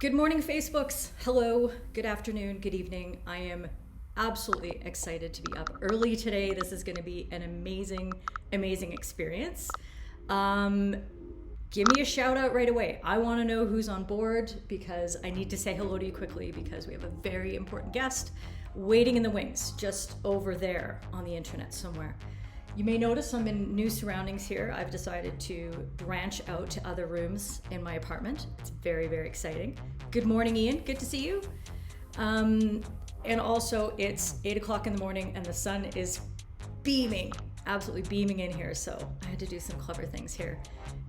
Good morning, Facebooks. Hello, good afternoon, good evening. I am absolutely excited to be up early today. This is going to be an amazing experience. Give me a shout out right away. I want to know who's on board because I need to say hello to you quickly because we have a very important guest waiting in the wings just over there on the internet somewhere. You may notice I'm in new surroundings here. I've decided to branch out to other rooms in my apartment. It's very exciting. Good morning, Ian. Good to see you. And also, it's 8 o'clock in the morning and the sun is beaming, absolutely beaming in here. So I had to do some clever things here.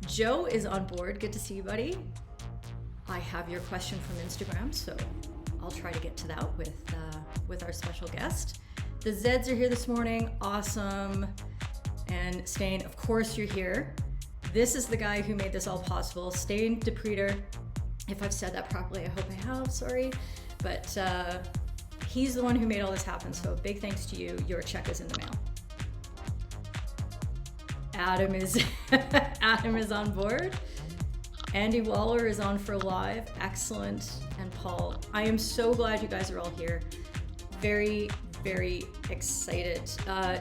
Joe is on board. Good to see you, buddy. I have your question from Instagram, so I'll try to get to that with our special guest. The Zeds are here this morning. Awesome. And Stain, of course you're here. This is the guy who made this all possible. Stain DePreter. If I've said that properly, I hope I have, sorry. But he's the one who made all this happen. So big thanks to you. Your check is in the mail. Adam is on board. Andy Waller is on for live. Excellent. And Paul, I am so glad you guys are all here. Very excited.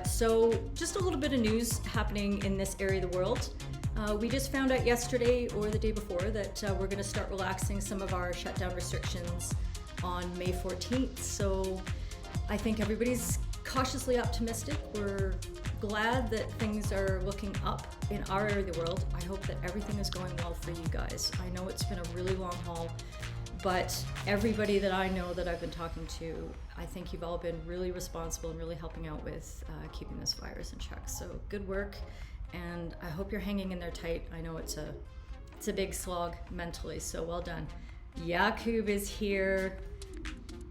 So just a little bit of news happening in this area of the world. We just found out yesterday or the day before that we're going to start relaxing some of our shutdown restrictions on May 14th. So I think everybody's cautiously optimistic. We're glad that things are looking up in our area of the world. I hope that everything is going well for you guys. I know it's been a really long haul, but everybody that I know that I've been talking to, I think you've all been really responsible and really helping out with keeping this virus in check. So good work, and I hope you're hanging in there tight. I know it's a big slog mentally, so well done. Yakub is here.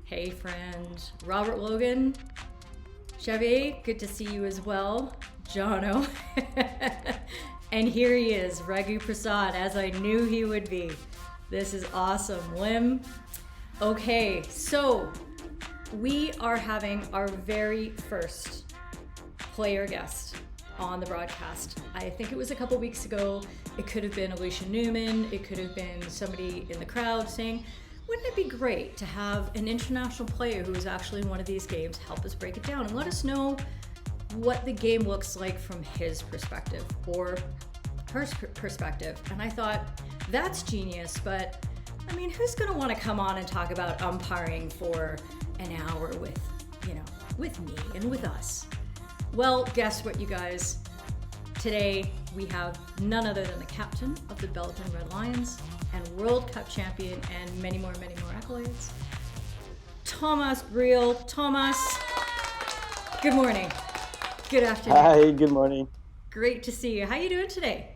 Hey friend. Robert Logan. Chevy, good to see you as well. Jono. And here he is, Raghu Prasad, as I knew he would be. This is awesome. Lim. Okay, so we are having our very first player guest on the broadcast. I think it was a couple weeks ago. It could have been Alicia Newman. It could have been somebody in the crowd saying, wouldn't it be great to have an international player who is actually in one of these games help us break it down and let us know what the game looks like from his perspective or her perspective? And I thought, that's genius, but I mean, who's gonna want to come on and talk about umpiring for an hour with me and with us? Well, guess what, you guys? Today we have none other than the captain of the Belgian Red Lions and World Cup champion and many more accolades, Thomas Briels. Thomas, good morning. Good afternoon. Hi, good morning. Great to see you. How you doing today?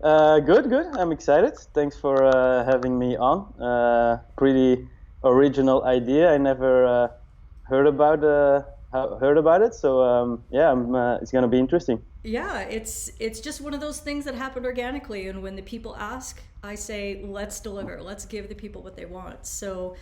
Good. I'm excited. Thanks for having me on. Pretty original idea. I never heard about it. So it's gonna be interesting. Yeah, it's just one of those things that happened organically. And when the people ask, I say, let's deliver. Let's give the people what they want. So,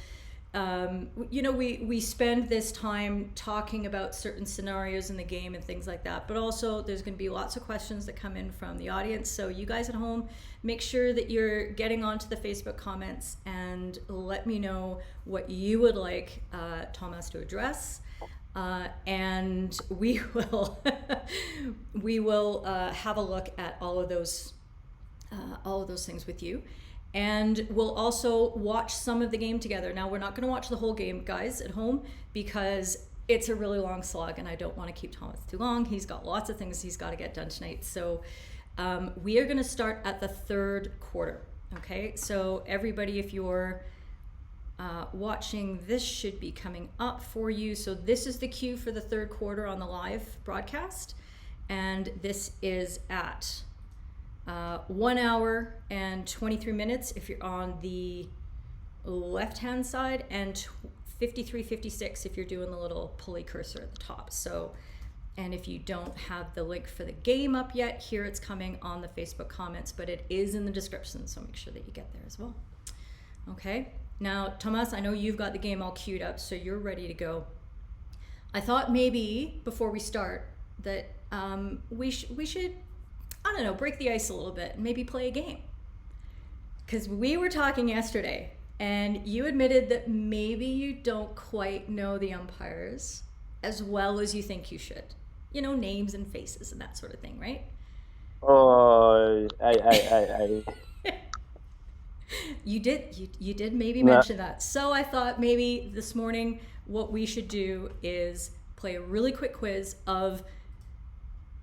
we spend this time talking about certain scenarios in the game and things like that, but also there's going to be lots of questions that come in from the audience. So you guys at home, make sure that you're getting onto the Facebook comments and let me know what you would like Thomas to address. And we will have a look at all of those things with you. And we'll also watch some of the game together. Now, we're not going to watch the whole game, guys, at home, because it's a really long slog, and I don't want to keep Thomas too long. He's got lots of things he's got to get done tonight. So we are going to start at the third quarter, okay? So everybody, if you're watching, this should be coming up for you. So this is the cue for the third quarter on the live broadcast, and this is at 1 hour and 23 minutes if you're on the left hand side, and 53:56 if you're doing the little pulley cursor at the top. So, and if you don't have the link for the game up yet, here it's coming on the Facebook comments, but it is in the description, so make sure that you get there as well. Okay, now Thomas, I know you've got the game all queued up, so you're ready to go. I thought maybe before we start that we should, I don't know, break the ice a little bit and maybe play a game. because we were talking yesterday, and you admitted that maybe you don't quite know the umpires as well as you think you should. You know, names and faces and that sort of thing, right? Oh, I You did maybe No. mention that. So I thought maybe this morning what we should do is play a really quick quiz of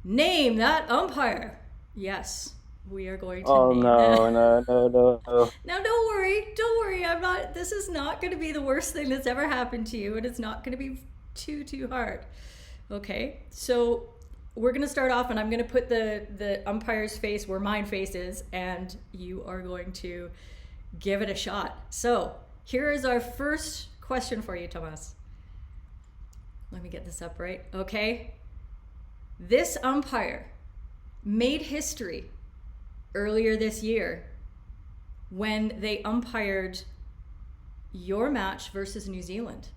name that umpire. Yes, we are going to Oh name no, that. no. Now don't worry. I'm not. This is not going to be the worst thing that's ever happened to you, and it's not going to be too hard. Okay, so we're going to start off, and I'm going to put the umpire's face where mine face is, and you are going to give it a shot. So here is our first question for you, Thomas. Let me get this up right. Okay. This umpire made history earlier this year when they umpired your match versus New Zealand.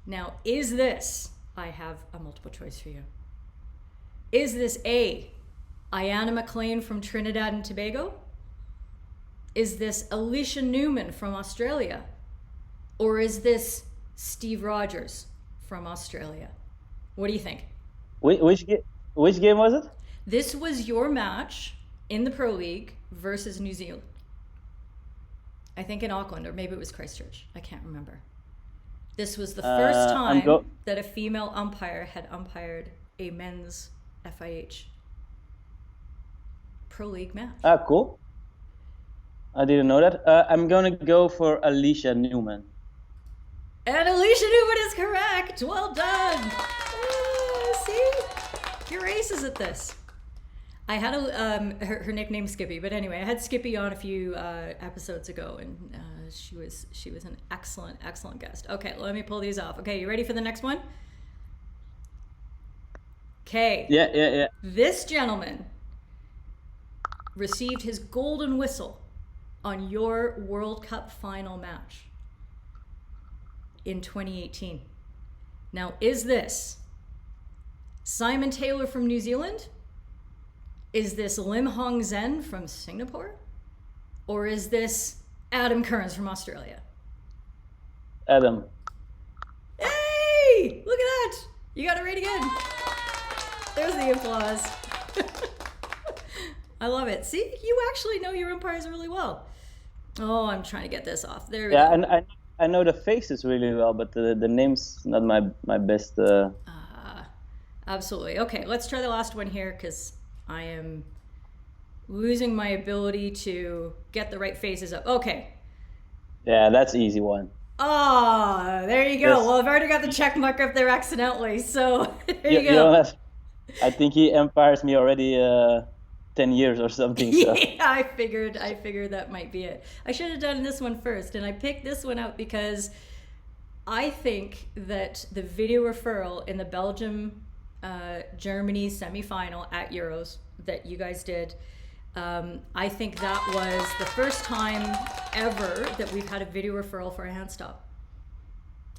Now, is this, I have a multiple choice for you. Is this A, Ayanna McLean from Trinidad and Tobago? Is this Alicia Newman from Australia? Or is this Steve Rogers from Australia? What do you think? Which game was it? This was your match in the Pro League versus New Zealand. I think in Auckland, or maybe it was Christchurch. I can't remember. This was the first time that a female umpire had umpired a men's FIH Pro League match. Ah, cool. I didn't know that. I'm gonna go for Alicia Newman. And Alicia Newman is correct. Well done. See? You're aces at this. I had her nickname's Skippy, but anyway, I had Skippy on a few episodes ago, and she was an excellent guest. Okay, let me pull these off. Okay, you ready for the next one? Okay. Yeah. This gentleman received his golden whistle on your World Cup final match in 2018. Now, is this Simon Taylor from New Zealand? Is this Lim Hong Zen from Singapore? Or is this Adam Kearns from Australia? Adam. Hey! Look at that! You got it right again. There's the applause. I love it. See, you actually know your umpires really well. Oh, I'm trying to get this off. There we go. And I know the faces really well, but the name's not my best. Absolutely. Okay, let's try the last one here because I am losing my ability to get the right faces up. Okay. Yeah, that's easy one. Ah, there you go. Yes. Well, I've already got the check mark up there accidentally, so there you go. Jonas, I think he umpires me already 10 years or something. So. Yeah, I figured that might be it. I should have done this one first, and I picked this one out because I think that the video referral in the Belgium Germany semifinal at Euros that you guys did, I think that was the first time ever that we've had a video referral for a hand stop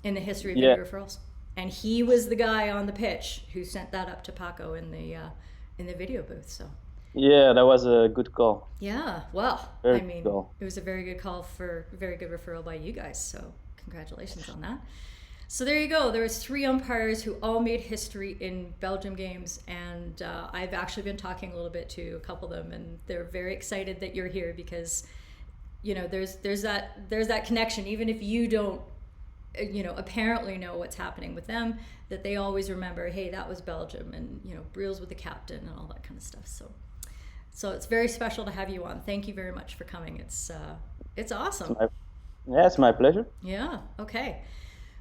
in the history of video referrals. And he was the guy on the pitch who sent that up to Paco in the video booth. So yeah, that was a good call. yeah, well, Very I mean, good call. it was a very good call for a very good referral by you guys. So congratulations on that. So there you go. There was 3 umpires who all made history in Belgium games, and I've actually been talking a little bit to a couple of them, and they're very excited that you're here because, you know, there's that connection. Even if you don't, you know, apparently know what's happening with them, that they always remember, hey, that was Belgium, and you know, Briels with the captain and all that kind of stuff. So it's very special to have you on. Thank you very much for coming. It's awesome. It's my pleasure. Yeah. Okay.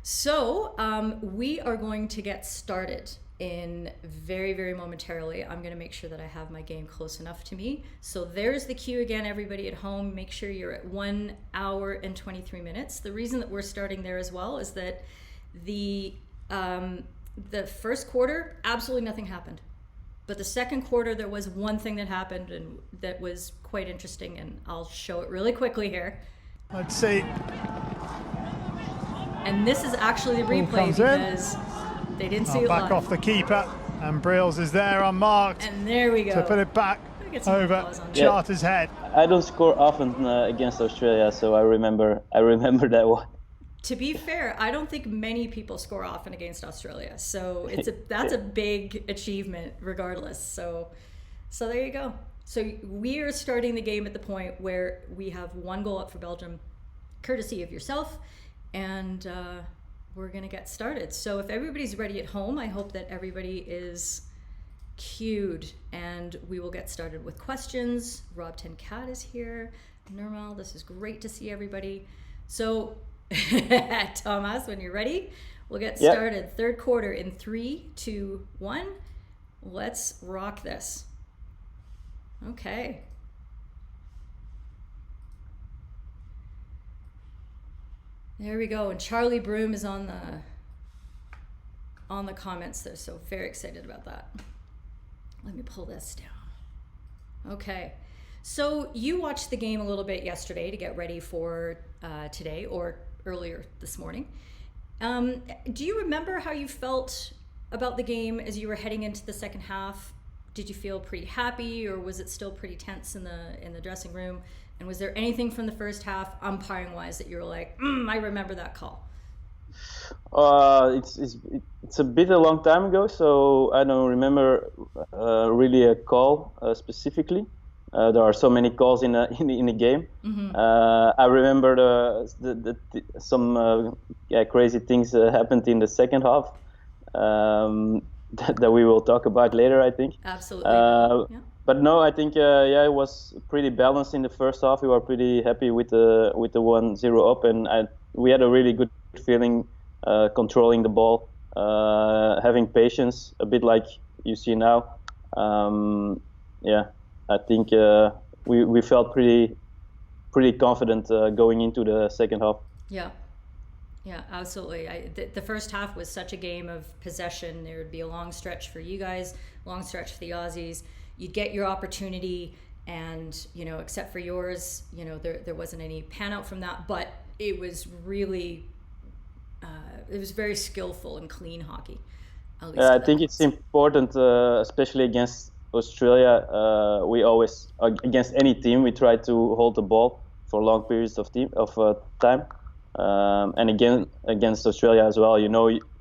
So we are going to get started in very, very momentarily. I'm going to make sure that I have my game close enough to me. So there's the cue again, everybody at home. Make sure you're at 1 hour and 23 minutes. The reason that we're starting there as well is that the first quarter, absolutely nothing happened. But the second quarter, there was one thing that happened and that was quite interesting, and I'll show it really quickly here. Let's see. And this is actually the replay because they didn't see it Back live. off the keeper, and Briels is there unmarked And there we go. to put it back get some over applause on that. Charter's head. I don't score often against Australia, so I remember that one. To be fair, I don't think many people score often against Australia, so that's a big achievement regardless. So there you go. So we are starting the game at the point where we have 1 goal up for Belgium, courtesy of yourself, and we're gonna get started. So if everybody's ready at home, I hope that everybody is cued, and we will get started with questions. Rob 10 Cat is here. Nirmal, this is great to see everybody. So Thomas, when you're ready, we'll get started. Third quarter in 3, 2, 1. Let's rock this. Okay. There we go. And Charlie Broom is on the comments there, so very excited about that. Let me pull this down. Okay. So you watched the game a little bit yesterday to get ready for today, or earlier this morning. Do you remember how you felt about the game as you were heading into the second half? Did you feel pretty happy, or was it still pretty tense in the dressing room? And was there anything from the first half, umpiring wise, that you were like, I remember that call? It's a bit a long time ago, so I don't remember really a call specifically. There are so many calls in the game. Mm-hmm. I remember some crazy things happened in the second half. That we will talk about later, I think. Absolutely. Yeah. But no, I think it was pretty balanced in the first half. We were pretty happy with the 1-0 up, and we had a really good feeling controlling the ball, having patience, a bit like you see now. I think we felt pretty confident going into the second half. Yeah, absolutely. The first half was such a game of possession. There would be a long stretch for you guys, long stretch for the Aussies. You'd get your opportunity, and except for yours, there wasn't any pan out from that. But it was really, it was very skillful and clean hockey. I think it's important, especially against Australia. We always, against any team, we try to hold the ball for long periods of time. And again, against Australia as well,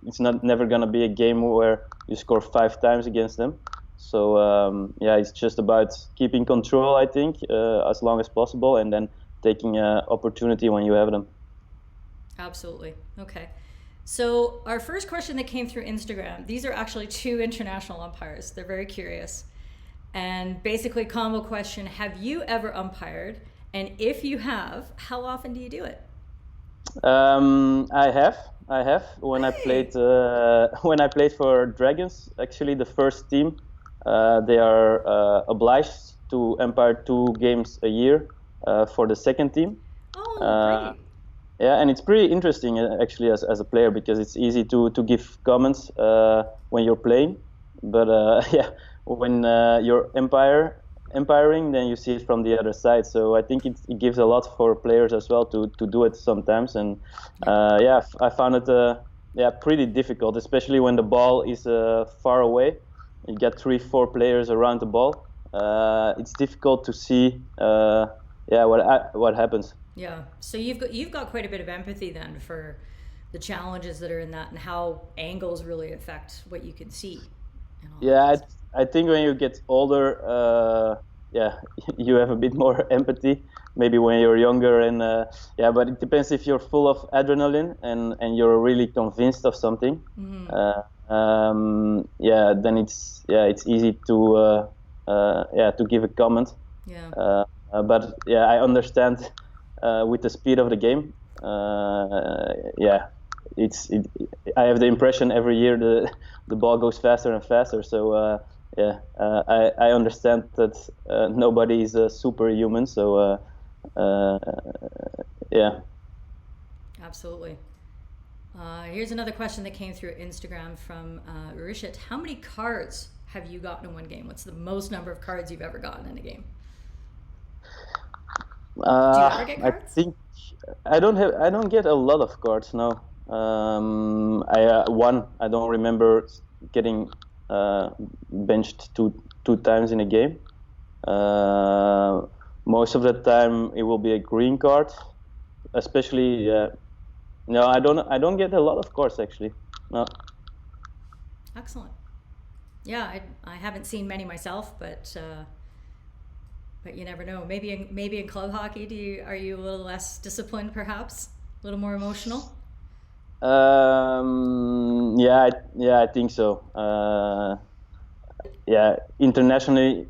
it's never going to be a game where you score 5 times against them. So it's just about keeping control, I think, as long as possible, and then taking opportunity when you have them. Absolutely. Okay. So our first question that came through Instagram, these are actually 2 international umpires. They're very curious. And basically, combo question, have you ever umpired? And if you have, how often do you do it? I have. When I played for Dragons, actually the first team, they are obliged to umpire 2 games a year for the second team. Oh, great. Yeah, and it's pretty interesting actually as a player, because it's easy to give comments when you're playing, but when you're umpiring, then you see it from the other side. So I think it gives a lot for players as well to do it sometimes. And I found it pretty difficult, especially when the ball is far away. You get 3-4 players around the ball. It's difficult to see what happens. Yeah. So you've got quite a bit of empathy then for the challenges that are in that, and how angles really affect what you can see. I think when you get older, you have a bit more empathy. Maybe when you're younger, and but it depends if you're full of adrenaline and you're really convinced of something. Mm-hmm. Then it's easy to give a comment. Yeah. But I understand with the speed of the game. I have the impression every year the ball goes faster and faster. So I understand that nobody is superhuman. So Absolutely. Here's another question that came through Instagram from Rishit. How many cards have you gotten in one game? What's the most number of cards you've ever gotten in a game? Do you ever get cards? I think I don't get a lot of cards. No. I don't remember getting benched two times in a game. Most of the time it will be a green card, especially. No, I don't get a lot of cards actually. No. Excellent. Yeah, I haven't seen many myself, but you never know. Maybe in club hockey, are you a little less disciplined, perhaps, a little more emotional? I think so. Internationally,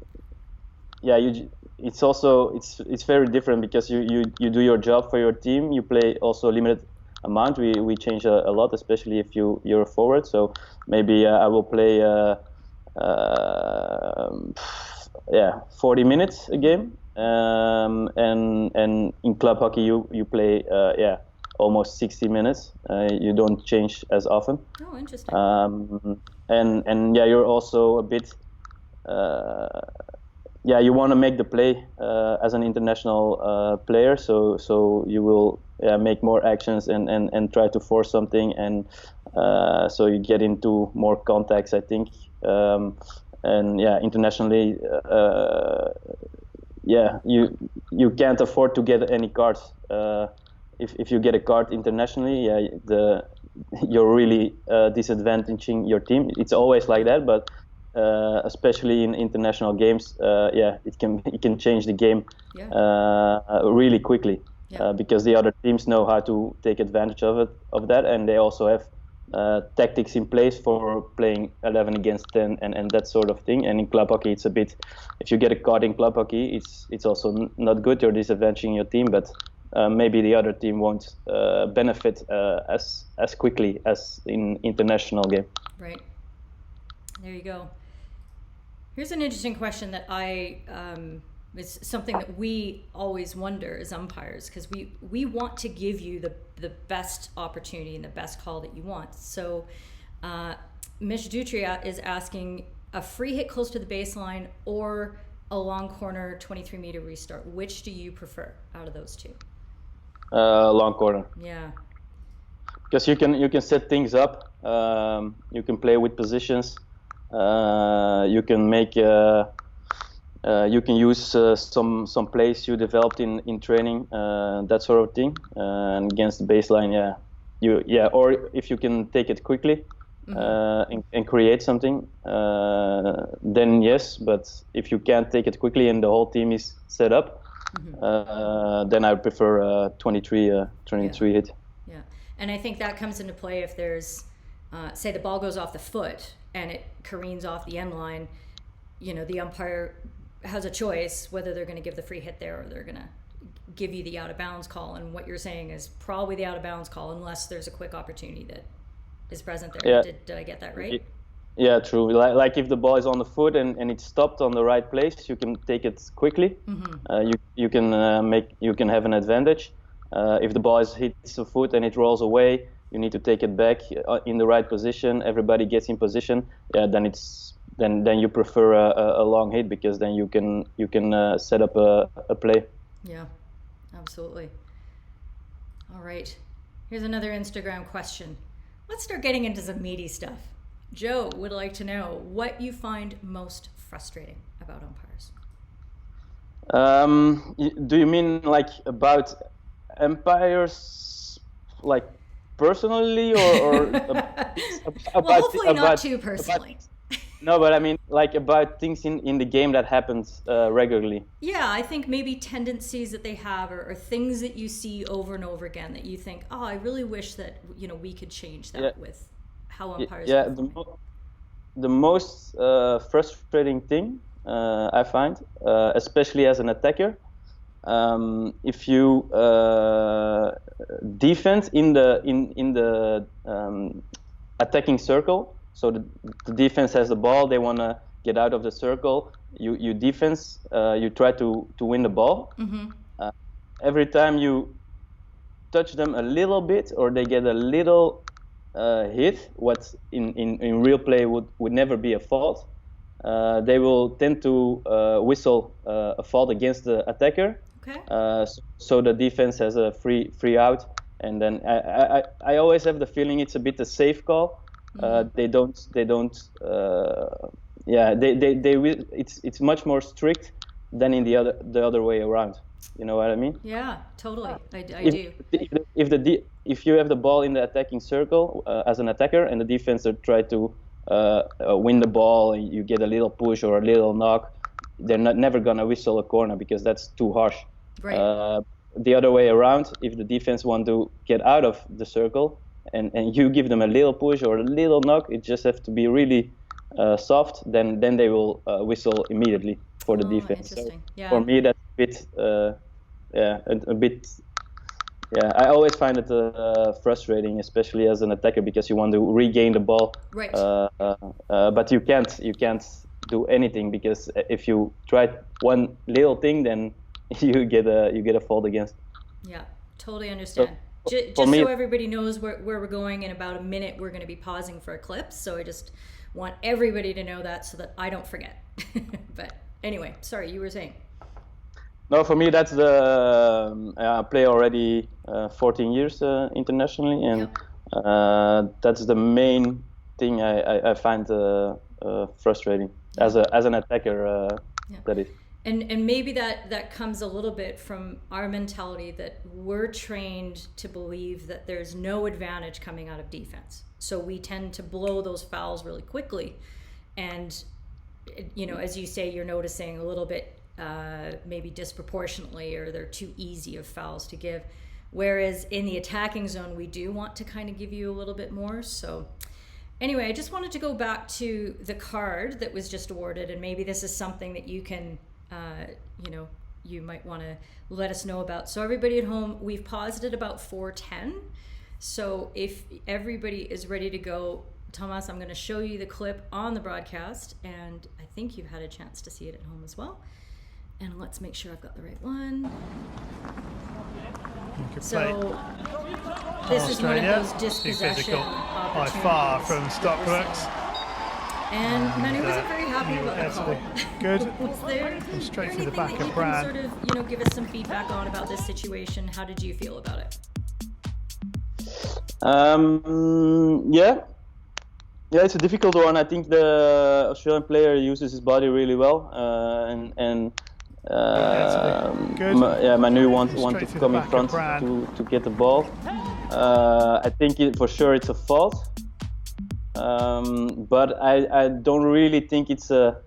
it's very different because you do your job for your team. You play also limited amount. We change a lot, especially if you're a forward. So maybe I will play 40 minutes a game. And in club hockey you play almost 60 minutes. You don't change as often. Oh, interesting. And you're also a bit. You want to make the play as an international player, so you will make more actions and try to force something, and so you get into more contacts, I think. Internationally, you can't afford to get any cards. If you get a card internationally, you're really disadvantaging your team. It's always like that, but especially in international games, it can change the game really quickly, because the other teams know how to take advantage of that, and they also have tactics in place for playing 11 against 10 and that sort of thing. And in club hockey, it's a bit, if you get a card in club hockey, it's also not good. You're disadvantaging your team, but maybe the other team won't benefit as quickly as in international game. Right. There you go. Here's an interesting question that it's something that we always wonder as umpires, because we want to give you the best opportunity and the best call that you want. So Mish Dutria is asking a free hit close to the baseline or a long corner 23-meter restart. Which do you prefer out of those two? Long corner. Yeah. Because you can set things up. You can play with positions. You can make. You can use some plays you developed in training, that sort of thing. And against the baseline, or if you can take it quickly, and create something, then yes. But if you can't take it quickly and the whole team is set up, then I prefer 23 hit. Yeah, and I think that comes into play if there's, say, the ball goes off the foot and it careens off the end line. The umpire has a choice whether they're going to give the free hit there or they're going to give you the out of bounds call. And what you're saying is probably the out of bounds call, unless there's a quick opportunity that is present there. Yeah. Did I get that right? Yeah, true. Like if the ball is on the foot and it's stopped on the right place, you can take it quickly. You can have an advantage. If the ball hits the foot and it rolls away, you need to take it back in the right position. Everybody gets in position. Then you prefer a long hit, because then you can set up a play. Yeah, absolutely. All right. Here's another Instagram question. Let's start getting into some meaty stuff. Joe would like to know what you find most frustrating about umpires. Do you mean like about umpires, like personally, or about, well, hopefully not too personally. No, but I mean like about things in the game that happens regularly. Yeah, I think maybe tendencies that they have, or things that you see over and over again that you think, oh, I really wish that we could change that with how umpires. Yeah, the most frustrating thing I find, especially as an attacker, if you defend in the attacking circle. So the defense has the ball. They want to get out of the circle. You defense. You try to win the ball. Every time you touch them a little bit, or they get a little hit, what in real play would never be a fault, they will tend to whistle a fault against the attacker. Okay. So the defense has a free out, and then I always have the feeling it's a bit a safe call. They don't. It's much more strict than in the other way around. You know what I mean? Yeah, totally. I do. If you have the ball in the attacking circle as an attacker, and the defense try to win the ball, and you get a little push or a little knock, they're never gonna whistle a corner because that's too harsh. Right. The other way around, if the defense want to get out of the circle and you give them a little push or a little knock, it just have to be really soft. Then they will whistle immediately for the defense. So for me, that's a bit, a bit. Yeah, I always find it frustrating, especially as an attacker, because you want to regain the ball, right? But you can't do anything, because if you try one little thing, then you get a fault against. Yeah, totally understand. So, just so everybody knows where we're going, in about a minute we're going to be pausing for a clip, so I just want everybody to know that so that I don't forget. But anyway, sorry, you were saying. No, for me that's the I play already 14 years internationally, and that's the main thing I find frustrating as an attacker. That is. And maybe that comes a little bit from our mentality that we're trained to believe that there's no advantage coming out of defense. So we tend to blow those fouls really quickly. And, you know, as you say, you're noticing a little bit maybe disproportionately, or they're too easy of fouls to give. Whereas in the attacking zone, we do want to kind of give you a little bit more. So anyway, I just wanted to go back to the card that was just awarded, and maybe this is something that you can you might want to let us know about. So everybody at home, we've paused at about 4:10. So if everybody is ready to go, Thomas, I'm going to show you the clip on the broadcast, and I think you've had a chance to see it at home as well. And let's make sure I've got the right one. So this is one of those dispossession opportunities. By far from Stockbrooks. And Manu wasn't very happy about the call. Good. Was there straight through the anything back that of you Brad. can sort of, give us some feedback on about this situation? How did you feel about it? Yeah, it's a difficult one. I think the Australian player uses his body really well, Manu want to come in front to get the ball. I think for sure it's a fault. But I don't really think it's a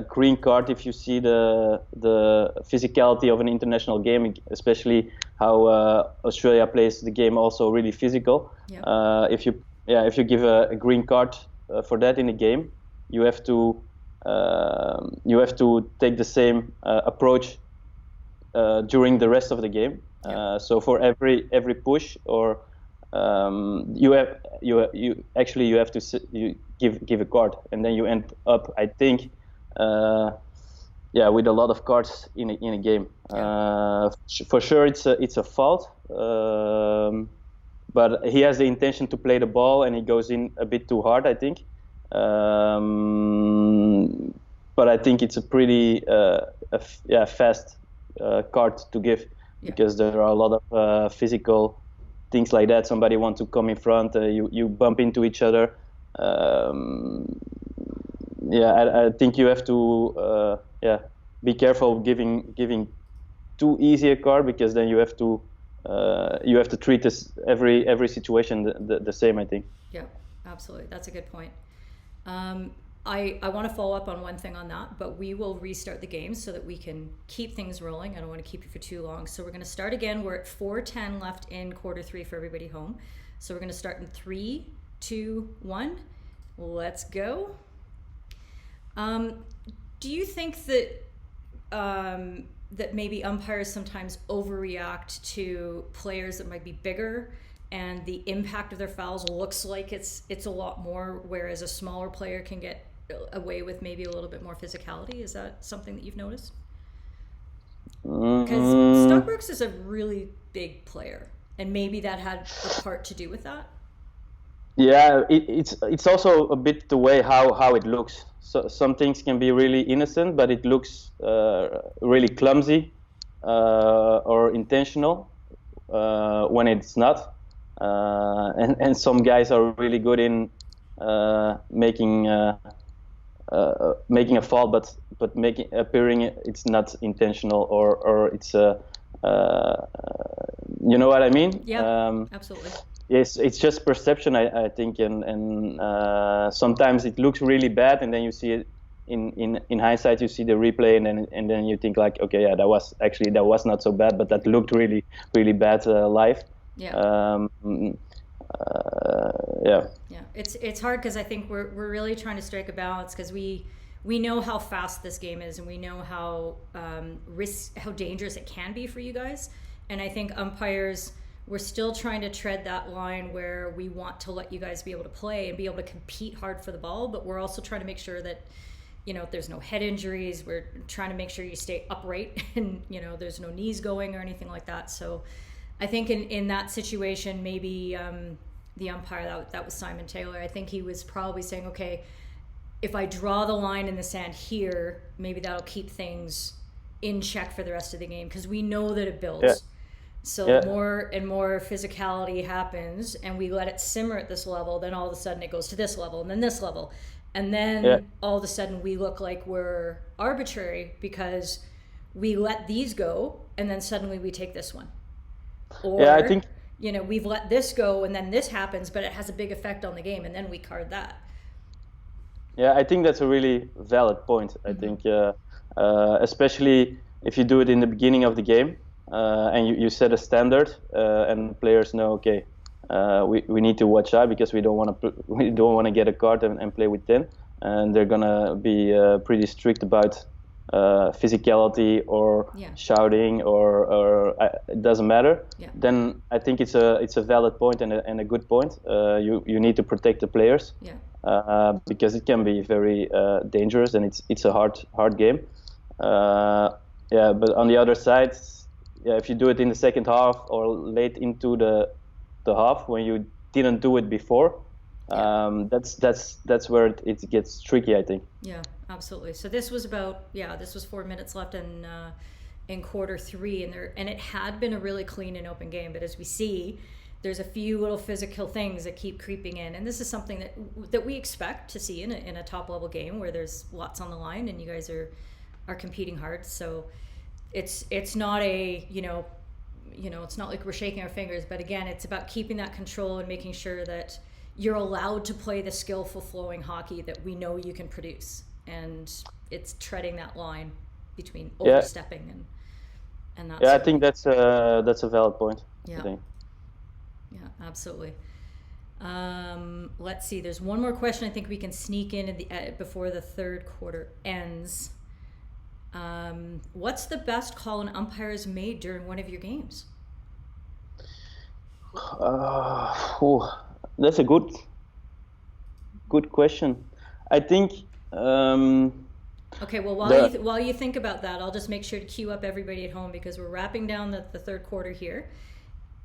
green card if you see the physicality of an international game, especially how Australia plays the game also really physical. Yeah. If you give a green card for that in a game, you have to take the same approach during the rest of the game. Yeah. So for every push or you have to give a card, and then you end up, I think, with a lot of cards in a game. For sure, it's a fault, but he has the intention to play the ball, and he goes in a bit too hard, I think. But I think it's a pretty fast card to give, because there are a lot of physical things like that. Somebody wants to come in front, you bump into each other. I think you have to be careful giving too easy a card, because then you have to treat this every situation the same, I think. Yeah, absolutely. That's a good point. I want to follow up on one thing on that, but we will restart the game so that we can keep things rolling. I don't want to keep you for too long. So we're going to start again. We're at 4:10 left in quarter 3 for everybody home. So we're going to start in 3, 2, 1. Let's go. Do you think that that maybe umpires sometimes overreact to players that might be bigger, and the impact of their fouls looks like it's a lot more, whereas a smaller player can get away with maybe a little bit more physicality? Is that something that you've noticed? Because Stockbrooks is a really big player, and maybe that had a part to do with that. Yeah, it's also a bit the way how it looks. So some things can be really innocent, but it looks really clumsy or intentional when it's not. And some guys are really good in making making a fault, but making appearing it's not intentional or it's you know what I mean? Yeah, absolutely. Yes, it's just perception, I think, and sometimes it looks really bad, and then you see it in hindsight. You see the replay, and then you think like, okay, yeah, that was not so bad, but that looked really really bad live. Yeah. Yeah. Yeah, it's hard because I think we're really trying to strike a balance because we know how fast this game is, and we know how how dangerous it can be for you guys. And I think umpires, we're still trying to tread that line where we want to let you guys be able to play and be able to compete hard for the ball, but we're also trying to make sure that, you know, there's no head injuries. We're trying to make sure you stay upright and, you know, there's no knees going or anything like that. So I think in that situation, maybe the umpire, that was Simon Taylor, I think he was probably saying, okay, if I draw the line in the sand here, maybe that'll keep things in check for the rest of the game, because we know that it builds. Yeah. So the more and more physicality happens and we let it simmer at this level, then all of a sudden it goes to this level and then this level. And then all of a sudden we look like we're arbitrary because we let these go and then suddenly we take this one. Or, I think, you know, we've let this go and then this happens, but it has a big effect on the game, and then we card that. Yeah, I think that's a really valid point. I think, especially if you do it in the beginning of the game, and you set a standard, and players know, okay, we need to watch out because we don't want to get a card and play with 10, and they're gonna be pretty strict about physicality or shouting or it doesn't matter. Then I think it's a valid point and a good point. You need to protect the players, because it can be very dangerous, and it's a hard game. But on the other side, if you do it in the second half or late into the half when you didn't do it before, that's where it gets tricky, I think. Yeah, absolutely. So this was 4 minutes left in quarter 3, and it had been a really clean and open game, but as we see, there's a few little physical things that keep creeping in, and this is something that we expect to see in a top level game where there's lots on the line and you guys are competing hard. So it's not a it's not like we're shaking our fingers, but again, it's about keeping that control and making sure that you're allowed to play the skillful flowing hockey that we know you can produce, and it's treading that line between overstepping and that. I think that's a valid point. Yeah. I think. Yeah, absolutely. Let's see. There's one more question I think we can sneak in before the third quarter ends. What's the best call an umpire's made during one of your games? That's a good question. I think. Okay, well, while you think about that, I'll just make sure to queue up everybody at home because we're wrapping down the third quarter here,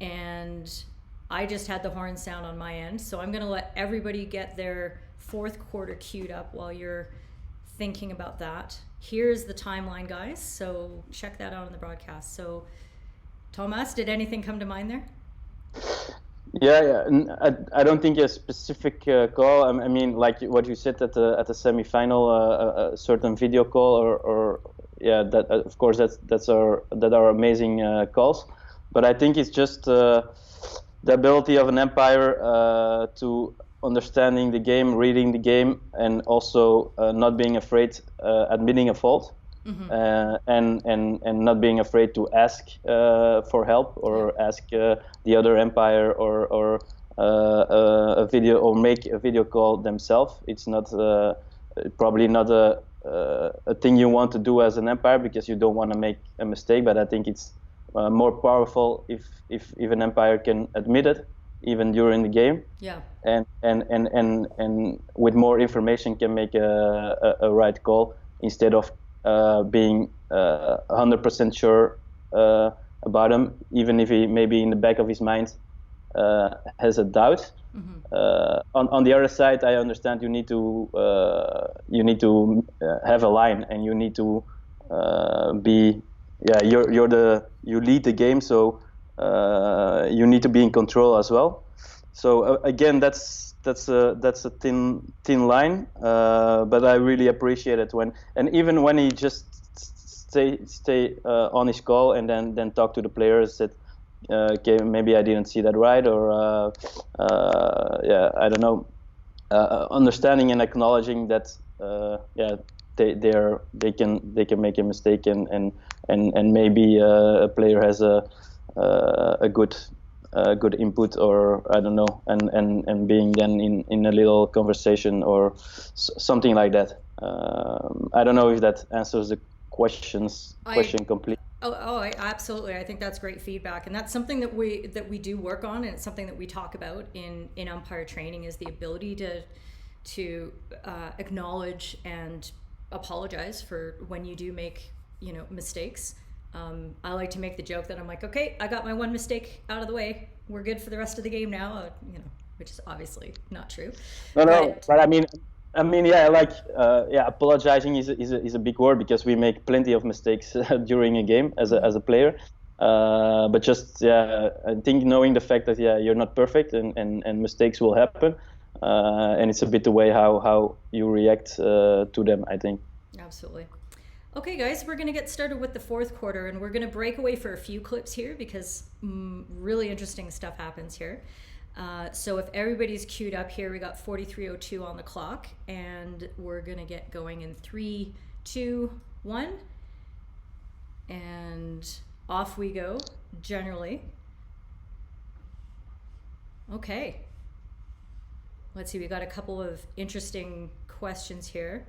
and I just had the horn sound on my end, so I'm going to let everybody get their fourth quarter queued up while you're thinking about that. Here's the timeline, guys, so check that out on the broadcast. So, Thomas, did anything come to mind there? I don't think a specific call. I mean, like what you said at the semi-final, a certain video call, or that of course that are amazing calls. But I think it's just the ability of an umpire to understanding the game, reading the game, and also not being afraid admitting a fault. And not being afraid to ask for help or ask the other umpire or a video or make a video call themselves. It's not probably not a thing you want to do as an umpire because you don't want to make a mistake. But I think it's more powerful if an umpire can admit it even during the game. Yeah. And with more information can make a right call instead of being 100% sure about him, even if he maybe in the back of his mind has a doubt. On the other side, I understand you need to have a line, and you need to be you lead the game, so you need to be in control as well. So again, that's a thin line, but I really appreciate it and even when he just stay on his call and then talk to the players that okay, maybe I didn't see that right, or yeah, I don't know, understanding and acknowledging that yeah, they can make a mistake and maybe a player has a good input, or I don't know, and being then in a little conversation or something like that. I don't know if that answers the question completely. Absolutely. I think that's great feedback, and that's something that we do work on, and it's something that we talk about in umpire training, is the ability to acknowledge and apologize for when you do make mistakes. I like to make the joke that I'm like, okay, I got my one mistake out of the way. We're good for the rest of the game now. Which is obviously not true. But I mean, yeah, like, yeah, apologizing is a big word, because we make plenty of mistakes during a game as a player. But just, yeah, I think knowing the fact that, yeah, you're not perfect and mistakes will happen, and it's a bit the way how you react to them, I think. Absolutely. Okay, guys, we're going to get started with the fourth quarter, and we're going to break away for a few clips here because really interesting stuff happens here. So if everybody's queued up here, we got 43:02 on the clock, and we're going to get going in 3, 2, 1, and off we go, generally. Okay. Let's see, we got a couple of interesting questions here.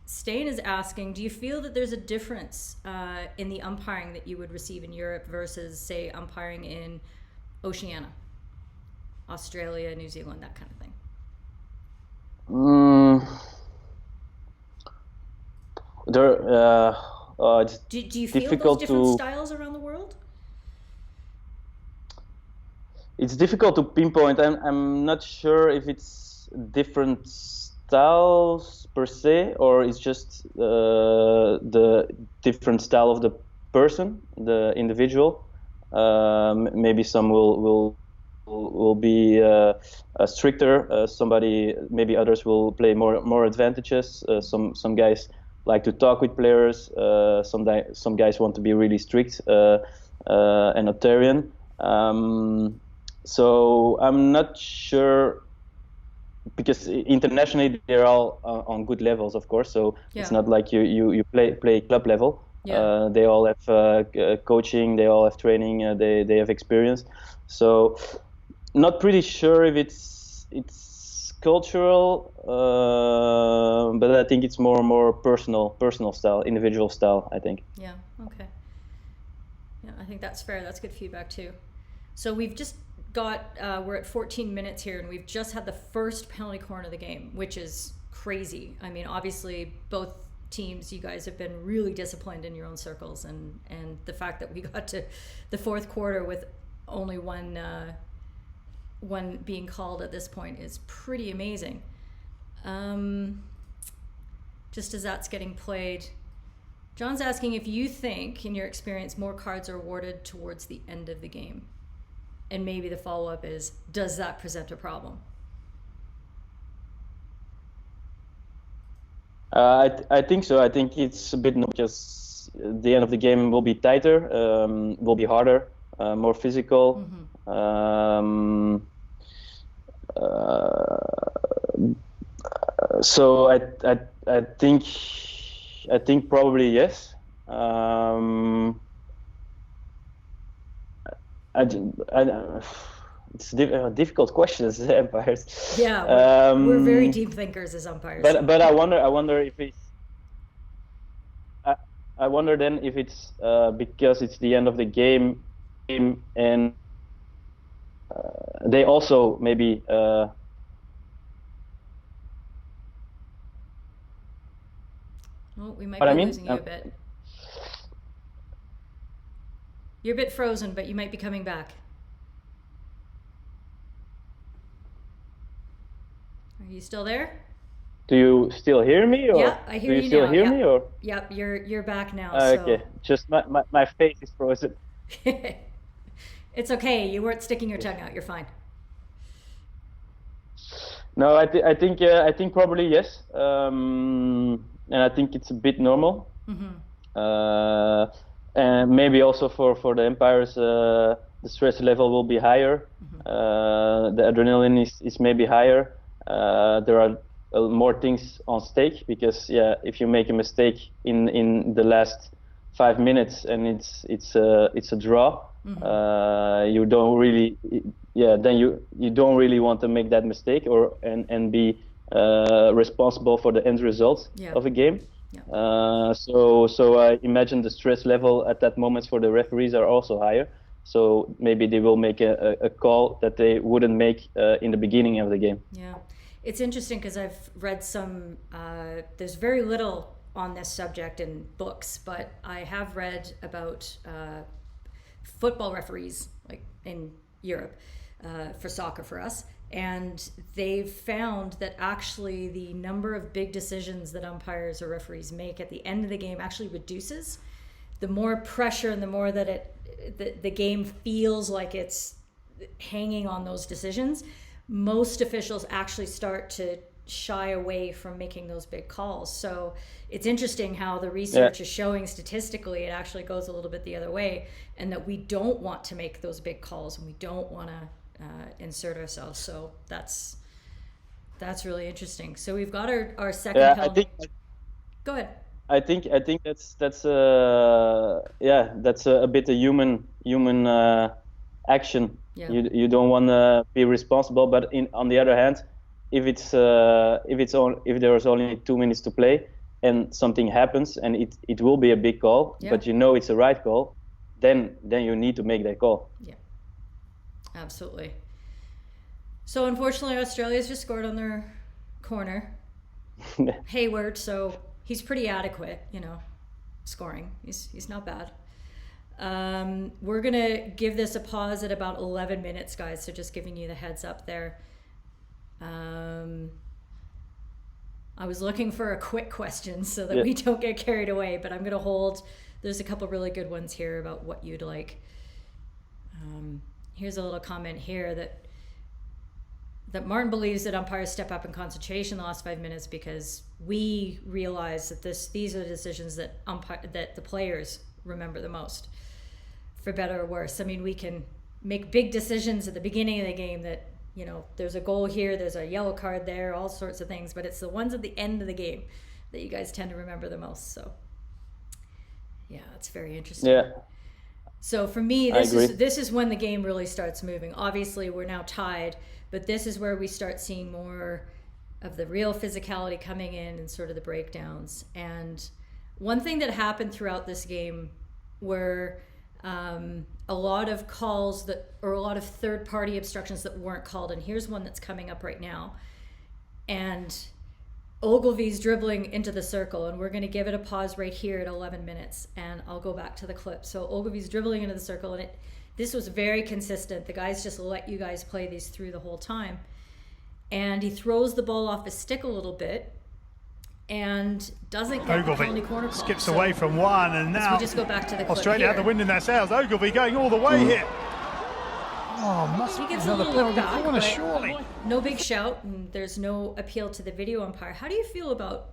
Stain is asking, do you feel that there's a difference in the umpiring that you would receive in Europe versus, say, umpiring in Oceania, Australia, New Zealand, that kind of thing? Do you feel those different styles around the world? It's difficult to pinpoint. I'm not sure if it's different styles per se, or it's just the different style of the person, the individual. Maybe some will be stricter. Maybe others will play more advantages. Some guys like to talk with players. Some guys want to be really strict and authoritarian. So I'm not sure, because internationally they're all on good levels, of course. So yeah, it's not like you play club level. Yeah. They all have coaching, they all have training, they have experience. So not pretty sure if it's cultural, but I think it's more personal style, individual style, I think. Yeah. Okay. Yeah, I think that's fair. That's good feedback too. So we've just we're at 14 minutes here, and we've just had the first penalty corner of the game, which is crazy. I mean, obviously both teams, you guys have been really disciplined in your own circles, and the fact that we got to the fourth quarter with only one being called at this point is pretty amazing. Just as that's getting played, John's asking if you think, in your experience, more cards are awarded towards the end of the game. And maybe the follow-up is, does that present a problem? I think so. I think it's a bit because the end of the game will be tighter, will be harder, more physical. Mm-hmm. So I think probably yes. It's a difficult question as umpires. Yeah, we're very deep thinkers as umpires. But I wonder if it's. I wonder then if it's because it's the end of the game, and they also maybe. Oh, we might be losing you a bit. You're a bit frozen, but you might be coming back. Are you still there? Do you still hear me? Or yeah, I hear you now. Do you still hear me? Or? Yep, you're back now. Okay, just my face is frozen. It's okay. You weren't sticking your tongue out. You're fine. No, I think probably yes, and I think it's a bit normal. And maybe also for the umpires, the stress level will be higher. The adrenaline is maybe higher. There are more things on stake because if you make a mistake in the last 5 minutes and it's a draw, you don't really then you don't really want to make that mistake and be responsible for the end result of a game. So I imagine the stress level at that moment for the referees are also higher. So maybe they will make a call that they wouldn't make in the beginning of the game. Yeah, it's interesting because I've read some. There's very little on this subject in books, but I have read about football referees, like in Europe, for soccer for us. And they've found that actually the number of big decisions that umpires or referees make at the end of the game actually reduces. The more pressure and the more that the game feels like it's hanging on those decisions, most officials actually start to shy away from making those big calls. So it's interesting how the research is showing statistically it actually goes a little bit the other way, and that we don't want to make those big calls and we don't want to insert ourselves. So that's really interesting. So we've got our second penalty. Go ahead. I think that's a bit a human action. You don't want to be responsible, but on the other hand, if there is only 2 minutes to play and something happens and it will be a big call, but you know it's a right call, then you need to make that call. Yeah. Absolutely. So unfortunately, Australia's just scored on their corner. Hayward, so he's pretty adequate, scoring. He's not bad. We're gonna give this a pause at about 11 minutes, guys. So just giving you the heads up there. I was looking for a quick question so that we don't get carried away, but I'm gonna hold. There's a couple really good ones here about what you'd like. Here's a little comment here that Martin believes that umpires step up in concentration the last 5 minutes because we realize that these are the decisions that the players remember the most, for better or worse. I mean, we can make big decisions at the beginning of the game that, there's a goal here, there's a yellow card there, all sorts of things, but it's the ones at the end of the game that you guys tend to remember the most. So yeah, it's very interesting. Yeah. So for me, this is when the game really starts moving. Obviously, we're now tied, but this is where we start seeing more of the real physicality coming in and sort of the breakdowns. And one thing that happened throughout this game were a lot of calls or a lot of third-party obstructions that weren't called. And here's one that's coming up right now. And Ogilvy's dribbling into the circle, and we're going to give it a pause right here at 11 minutes, and I'll go back to the clip. So Ogilvy's dribbling into the circle, and this was very consistent. The guys just let you guys play these through the whole time. And he throws the ball off his stick a little bit and doesn't get the penalty corner call. Skips away from one, and now we just go back to the clip Australia here. had the wind in their sails. Ogilvy going all the way here. Oh, must be another penalty corner, surely. No big shout, and there's no appeal to the video umpire. How do you feel about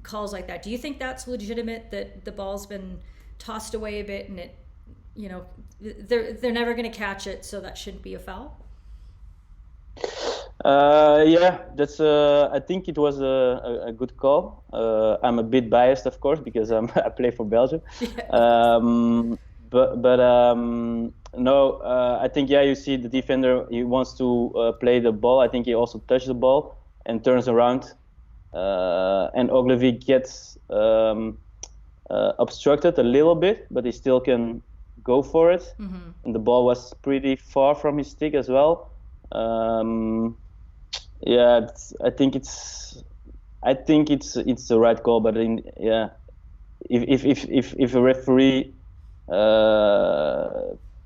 calls like that? Do you think that's legitimate, that the ball's been tossed away a bit and they're never going to catch it, so that shouldn't be a foul? That's. I think it was a good call. I'm a bit biased, of course, because I play for Belgium. No, I think you see the defender. He wants to play the ball. I think he also touched the ball and turns around, and Ogilvy gets obstructed a little bit, but he still can go for it. Mm-hmm. And the ball was pretty far from his stick as well. I think it's the right call, but if a referee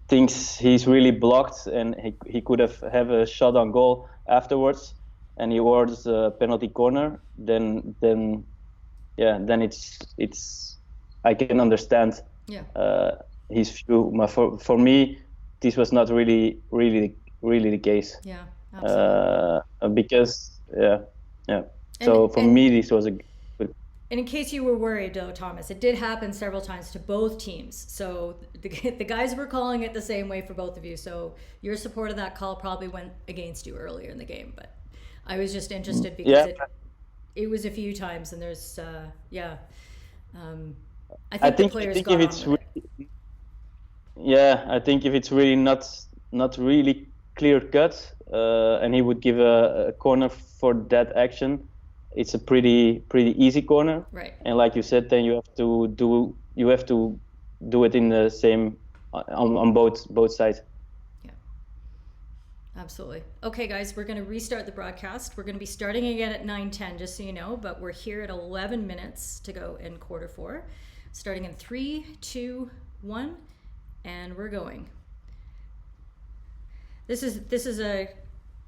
thinks he's really blocked and he could have a shot on goal afterwards, and he awards a penalty corner, then it's I can understand his view. For me, this was not really the case. Yeah. Absolutely. Because yeah. So for me, this was a good. And in case you were worried, though, Thomas, it did happen several times to both teams. So the guys were calling it the same way for both of you. So your support of that call probably went against you earlier in the game. But I was just interested because it was a few times, and there's I think the players got if it's on with really, yeah, I think if it's really not really clear cut, and he would give a corner for that action, it's a pretty easy corner. Right. And like you said, then you have to do it in the same on both sides. Yeah. Absolutely. Okay, guys, we're going to restart the broadcast. We're going to be starting again at 9:10, just so you know, but we're here at 11 minutes to go in quarter 4. Starting in 3, 2, 1, and we're going. This is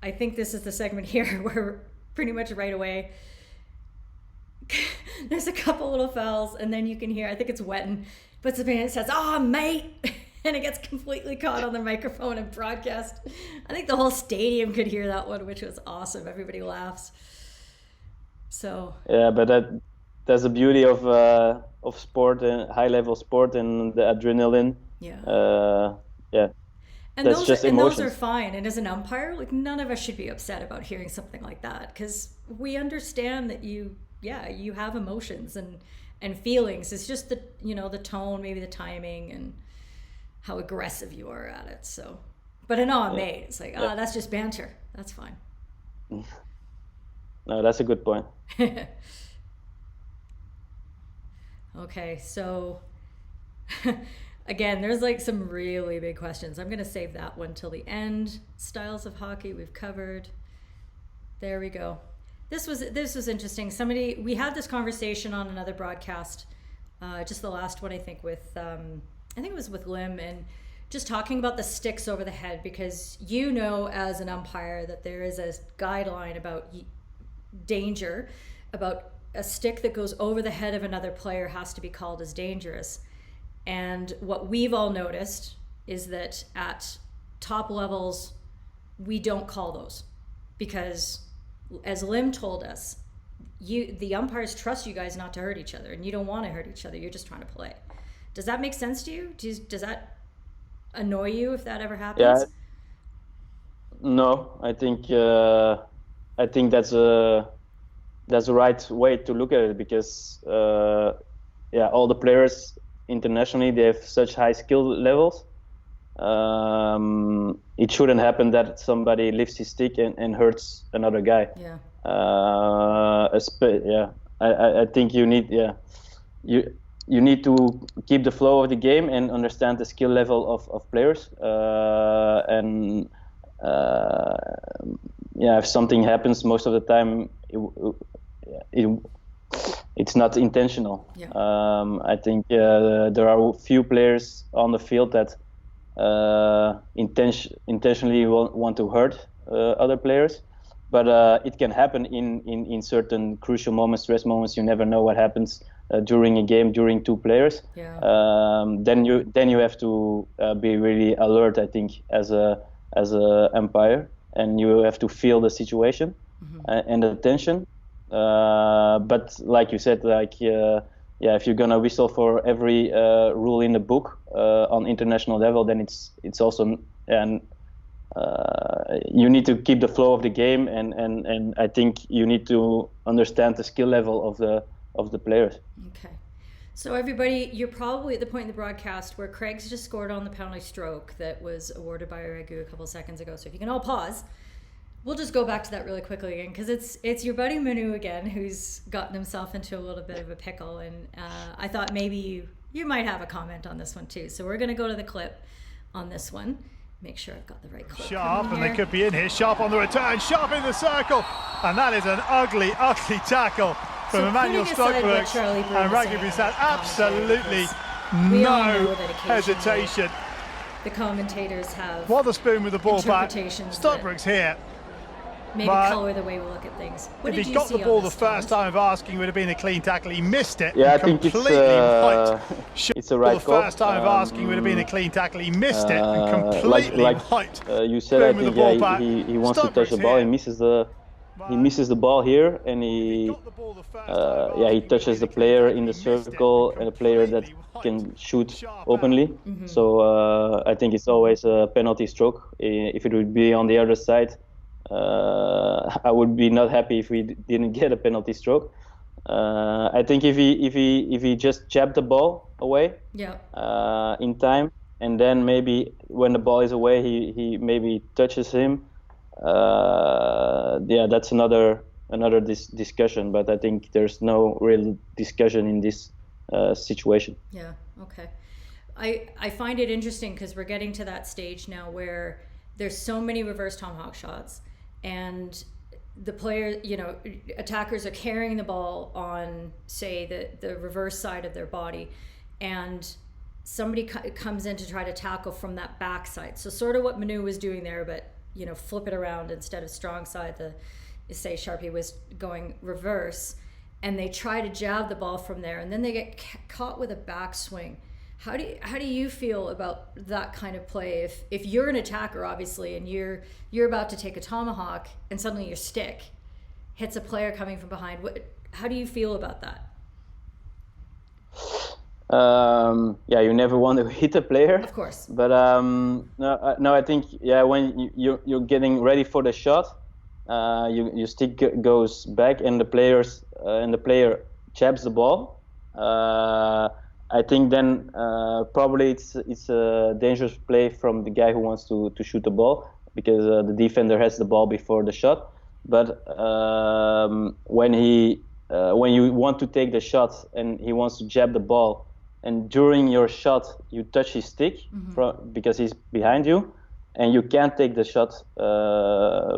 I think this is the segment here where pretty much right away there's a couple little fouls, and then you can hear, I think it's Wetton puts up and says, "Oh, mate," and it gets completely caught on the microphone and broadcast. I think the whole stadium could hear that one, which was awesome. Everybody laughs. So yeah, but that's the beauty of sport and high level sport and the adrenaline. Yeah. Yeah. And that's those, just and emotions. those are fine. And as an umpire, like, none of us should be upset about hearing something like that, because we understand that you have emotions and feelings. It's just the tone, maybe the timing, and how aggressive you are at it. So, but mate, it's like, that's just banter. That's fine. No, that's a good point. Okay, so again, there's like some really big questions. I'm going to save that one till the end. Styles of hockey we've covered. There we go. This was interesting. We had this conversation on another broadcast, just the last one, I think, with I think it was with Lim, and just talking about the sticks over the head, because as an umpire that there is a guideline about danger, about a stick that goes over the head of another player has to be called as dangerous. And what we've all noticed is that at top levels, we don't call those, because as Lim told us, the umpires trust you guys not to hurt each other, and you don't want to hurt each other. You're just trying to play. Does that make sense to you? Does that annoy you if that ever happens? Yeah. No, I think that's the right way to look at it, because all the players internationally, they have such high skill levels. It shouldn't happen that somebody lifts his stick and hurts another guy. Yeah. I think you need to keep the flow of the game and understand the skill level of players. If something happens, most of the time it's not intentional. Yeah. I think there are a few players on the field that intentionally want to hurt other players, but it can happen in certain crucial moments, stress moments. You never know what happens during a game, during two players. Yeah. Then you have to be really alert, I think, as a umpire, and you have to feel the situation and the tension. But like you said, if you're gonna whistle for every rule in the book on international level, then it's also you need to keep the flow of the game, and I think you need to understand the skill level of the players. Okay. So everybody, you're probably at the point in the broadcast where Craig's just scored on the penalty stroke that was awarded by Regu a couple seconds ago. So if you can all pause, we'll just go back to that really quickly again, because it's your buddy Manu again who's gotten himself into a little bit of a pickle, and I thought maybe you might have a comment on this one too. So we're going to go to the clip on this one. Make sure I've got the right clip. Sharp, and they could be in here. Sharp on the return. Sharp in the circle, and that is an ugly tackle from Emmanuel Stockbrooks, and Rugby's had absolutely no hesitation. The commentators have Wotherspoon with the ball back. Stockbrooks here. Maybe color the way we look at things. If he'd got the ball the first time of asking, it would have been a clean tackle. He missed it. Yeah, I think it's a right call. The first time of asking would have been a clean tackle. He missed it and completely like you said, I think he wants to touch the ball. He misses the he misses the ball here, and he touches the player in the circle, and a player that can shoot openly. Mm-hmm. So I think it's always a penalty stroke. If it would be on the other side, I would be not happy if we didn't get a penalty stroke. I think if he just jabbed the ball away in time, and then maybe when the ball is away, he maybe touches him. That's another discussion. But I think there's no real discussion in this situation. Yeah. Okay. I find it interesting because we're getting to that stage now where there's so many reverse tomahawk shots, and the player, attackers are carrying the ball on, say, the reverse side of their body, and somebody comes in to try to tackle from that back side. So sort of what Manu was doing there, but flip it around instead of strong side. Say Sharpie was going reverse, and they try to jab the ball from there, and then they get caught with a backswing. How do you feel about that kind of play? If you're an attacker, obviously, and you're about to take a tomahawk, and suddenly your stick hits a player coming from behind, how do you feel about that? You never want to hit a player, of course. But no, I think when you're getting ready for the shot, your stick goes back, and the player jabs the ball. I think then probably it's a dangerous play from the guy who wants to shoot the ball, because the defender has the ball before the shot. But when you want to take the shot and he wants to jab the ball, and during your shot you touch his stick, because he's behind you, and you can't take the shot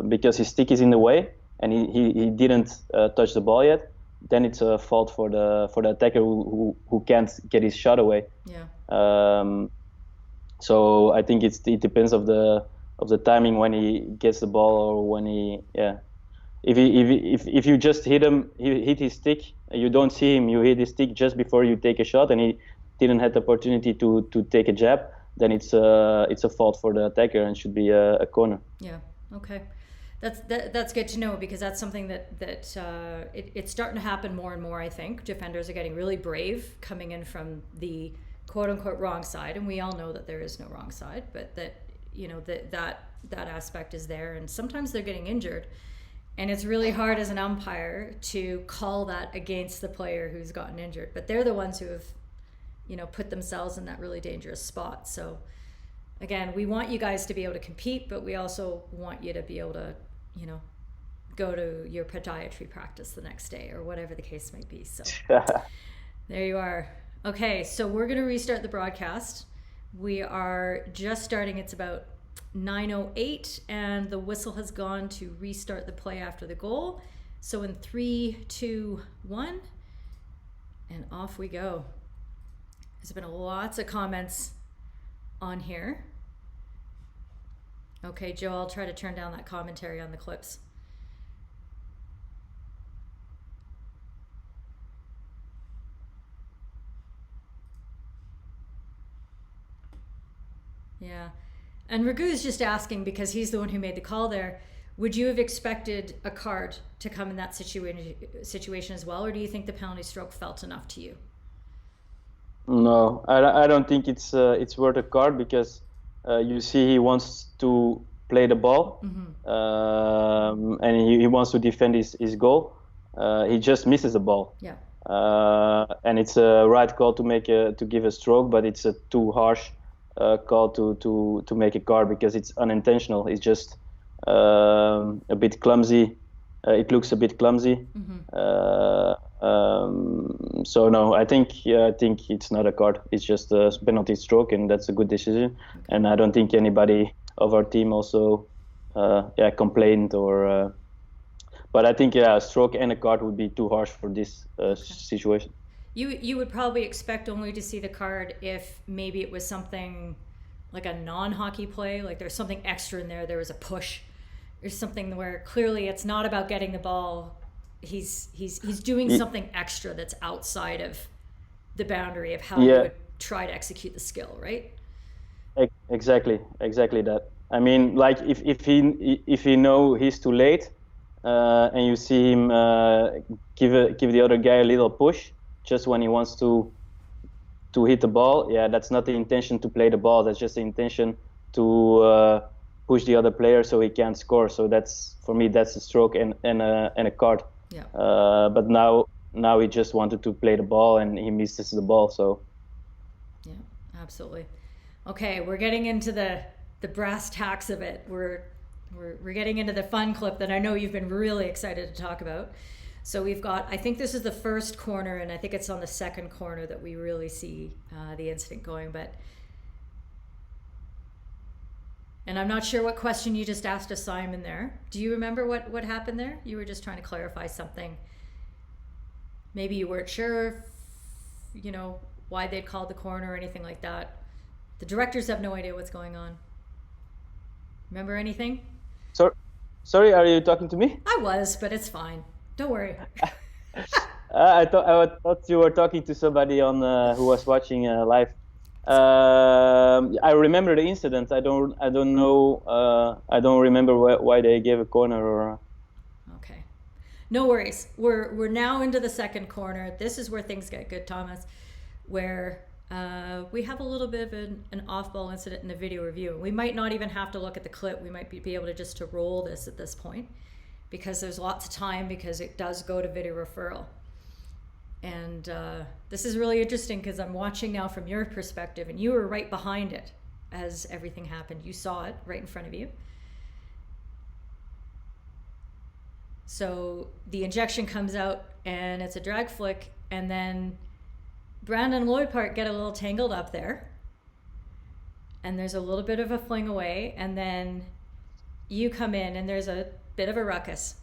because his stick is in the way and he didn't touch the ball yet, then it's a fault for the attacker who can't get his shot away. So I think it depends of the timing when he gets the ball, or when he if you just hit his stick, you don't see him, you hit his stick just before you take a shot, and he didn't have the opportunity to take a jab, then it's a fault for the attacker and should be a corner. Yeah. Okay. That's good to know, because that's something that it's starting to happen more and more. I think defenders are getting really brave coming in from the quote unquote wrong side, and we all know that there is no wrong side, but that aspect is there, and sometimes they're getting injured, and it's really hard as an umpire to call that against the player who's gotten injured, but they're the ones who have put themselves in that really dangerous spot. So again, we want you guys to be able to compete, but we also want you to be able to go to your podiatry practice the next day, or whatever the case might be. So there you are. Okay, so we're going to restart the broadcast. We are just starting. It's about 9:08, and the whistle has gone to restart the play after the goal. So in 3, 2, 1, and off we go. There's been lots of comments on here. Okay, Joe, I'll try to turn down that commentary on the clips. Yeah. And Ragu's just asking, because he's the one who made the call there, would you have expected a card to come in that situation as well, or do you think the penalty stroke felt enough to you? No, I don't think it's worth a card, because you see he wants to play the ball, and he wants to defend his goal. He just misses the ball. Yeah. And it's a right call to give a stroke, but it's a too harsh call to make a card, because it's unintentional. It's just a bit clumsy. It looks a bit clumsy. So no, I think it's not a card. It's just a penalty stroke, and that's a good decision. Okay. And I don't think anybody of our team also complained or. But I think a stroke and a card would be too harsh for this situation. You would probably expect only to see the card if maybe it was something like a non-hockey play, like there's something extra in there. There was a push, or something where clearly it's not about getting the ball. He's doing something extra that's outside of the boundary of how you would try to execute the skill, right? Exactly that. I mean, like if he know he's too late, and you see him give the other guy a little push just when he wants to hit the ball, that's not the intention to play the ball. That's just the intention to push the other player so he can't score. So that's, for me, that's a stroke and a card. Yeah. But now he just wanted to play the ball and he misses the ball. So. Yeah, absolutely. Okay, we're getting into the brass tacks of it. We're getting into the fun clip that I know you've been really excited to talk about. So we've got, I think this is the first corner, and I think it's on the second corner that we really see the incident going. And I'm not sure what question you just asked of Simon there. Do you remember what happened there? You were just trying to clarify something. Maybe you weren't sure, why they'd called the corner or anything like that. The directors have no idea what's going on. Remember anything? Sorry, are you talking to me? I was, but it's fine. Don't worry. I thought you were talking to somebody on who was watching live. I remember the incident. I don't know. I don't remember why they gave a corner or. Okay, no worries. We're now into the second corner. This is where things get good, Thomas. Where we have a little bit of an off-ball incident in the video review. We might not even have to look at the clip. We might be able to just to roll this at this point, because there's lots of time, because it does go to video referral. And this is really interesting because I'm watching now from your perspective, and you were right behind it as everything happened. You saw it right in front of you. So the injection comes out and it's a drag flick, and then Brandon and Leupart get a little tangled up there, and there's a little bit of a fling away, and then you come in and there's a bit of a ruckus.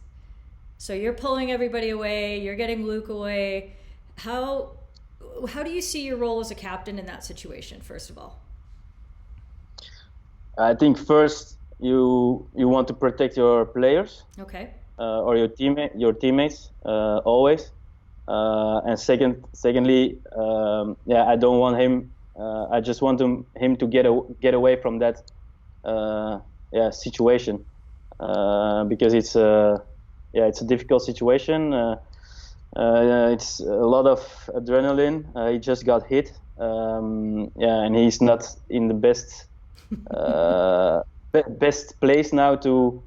So you're pulling everybody away, you're getting Luke away. How do you see your role as a captain in that situation, first of all? I think first you want to protect your players. Okay. Or your teammates always. And secondly, I don't want him. I just want him to get away from that situation, because it's a difficult situation. It's a lot of adrenaline. He just got hit, and he's not in the best best place now to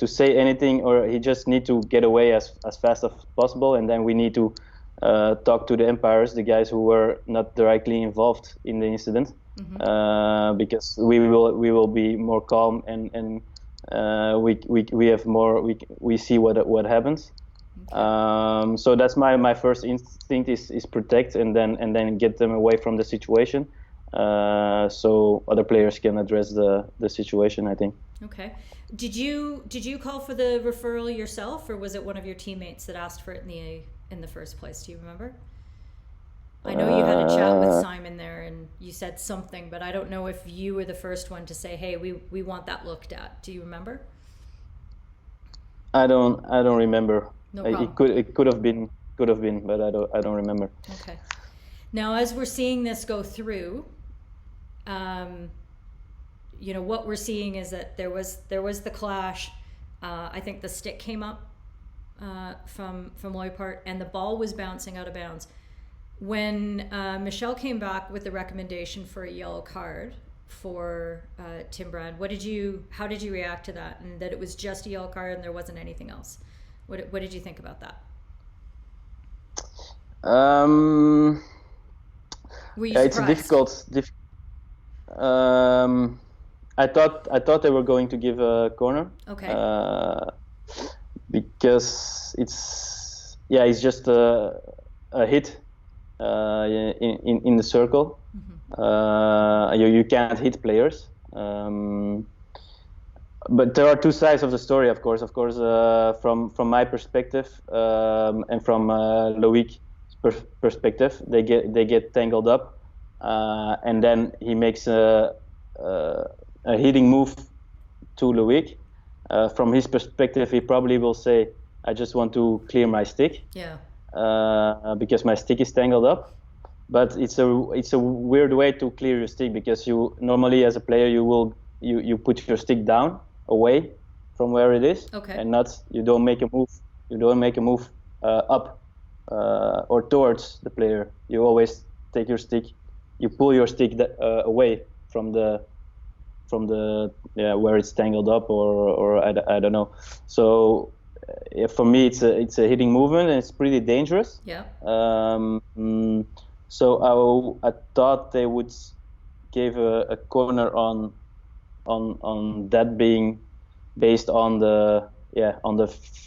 say anything, or he just need to get away as fast as possible, and then we need to talk to the umpires, the guys who were not directly involved in the incident, because we will be more calm and we have more, we see what happens. So that's my first instinct is protect and then get them away from the situation, so other players can address the situation, I think. Okay. Did you call for the referral yourself, or was it one of your teammates that asked for it in the first place? Do you remember? I know you had a chat with Simon there and you said something, but I don't know if you were the first one to say, "Hey, we want that looked at." Do you remember? I don't remember. No problem. It could have been, but I don't remember. Okay. Now, as we're seeing this go through, what we're seeing is that there was the clash. I think the stick came up from Leupart, and the ball was bouncing out of bounds. When Michelle came back with the recommendation for a yellow card for Tim Brand, how did you react to that, and that it was just a yellow card and there wasn't anything else? What did you think about that? Were you surprised? It's a difficult. I thought they were going to give a corner. Okay. Because it's just a hit in the circle. Mm-hmm. You can't hit players. But there are two sides of the story, of course. From my perspective and from Loic's perspective, they get tangled up, and then he makes a hitting move to Loic. From his perspective, he probably will say, "I just want to clear my stick." Yeah. Because my stick is tangled up. But it's a weird way to clear your stick, because you normally as a player you put your stick down away from where it is, okay, and not you don't make a move up or towards the player. You always take your stick, you pull your stick away from the where it's tangled up, or I don't know. So for me, it's a hitting movement, and it's pretty dangerous. Yeah. So I thought they would give a corner on that being based on the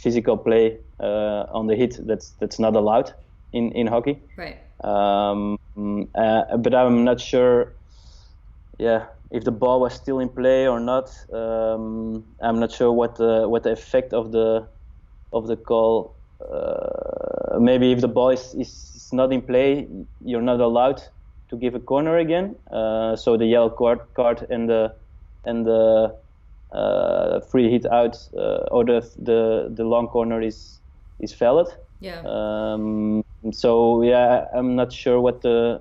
physical play, on the hit that's not allowed in hockey. Right. But I'm not sure. Yeah, if the ball was still in play or not. I'm not sure what the effect of the call. Maybe if the ball is not in play, you're not allowed to give a corner again. So the yellow card and the free hit out or the long corner is valid. Yeah. So yeah, I'm not sure what the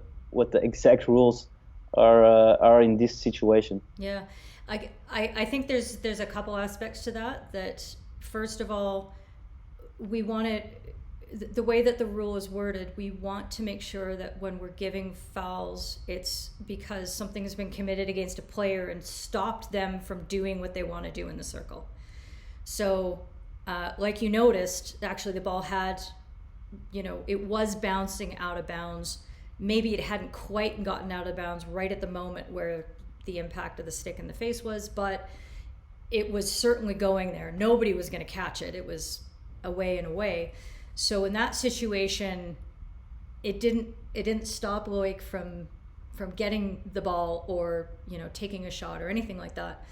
exact rules are in this situation. Yeah, I think there's a couple aspects to that. First of all, we want it, the way that the rule is worded, we want to make sure that when we're giving fouls, it's because something has been committed against a player and stopped them from doing what they want to do in the circle. So like you noticed, actually the ball had, it was bouncing out of bounds. Maybe it hadn't quite gotten out of bounds right at the moment where the impact of the stick in the face was, but it was certainly going there. Nobody was going to catch it. It was away and away. So in that situation, it didn't stop Loic from getting the ball or taking a shot or anything like that.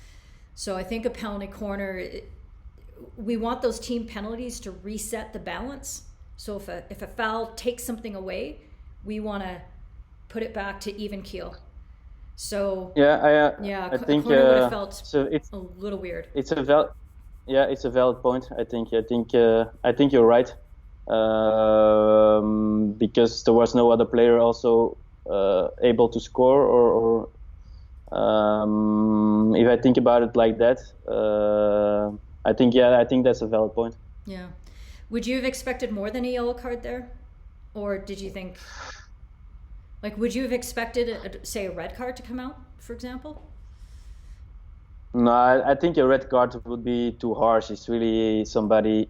So I think a penalty corner, we want those team penalties to reset the balance. So if a foul takes something away, we want to put it back to even keel. So I think would have felt so it's a little weird. It's a valid point. I think you're right, because there was no other player also able to score, or if I think about it like that, I think that's a valid point. Yeah. Would you have expected more than a yellow card there? Or did you think, would you have expected, say, a red card to come out, for example? No, I think a red card would be too harsh. It's really somebody.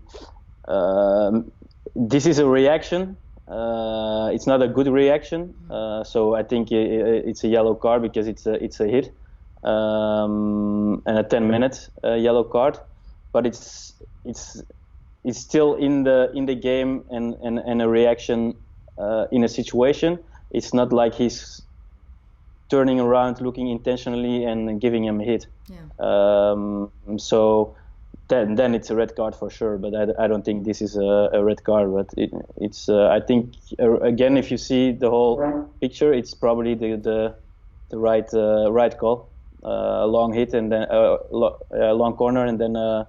This is a reaction. It's not a good reaction. So I think it's a yellow card because it's a hit, and a 10-minute yellow card. But it's still in the game and a reaction in a situation. It's not like he's turning around, looking intentionally, and giving him a hit. Yeah. So then it's a red card for sure. But I don't think this is a red card. But it's I think again, if you see the whole picture, it's probably the right call. A long hit and then a long corner and then a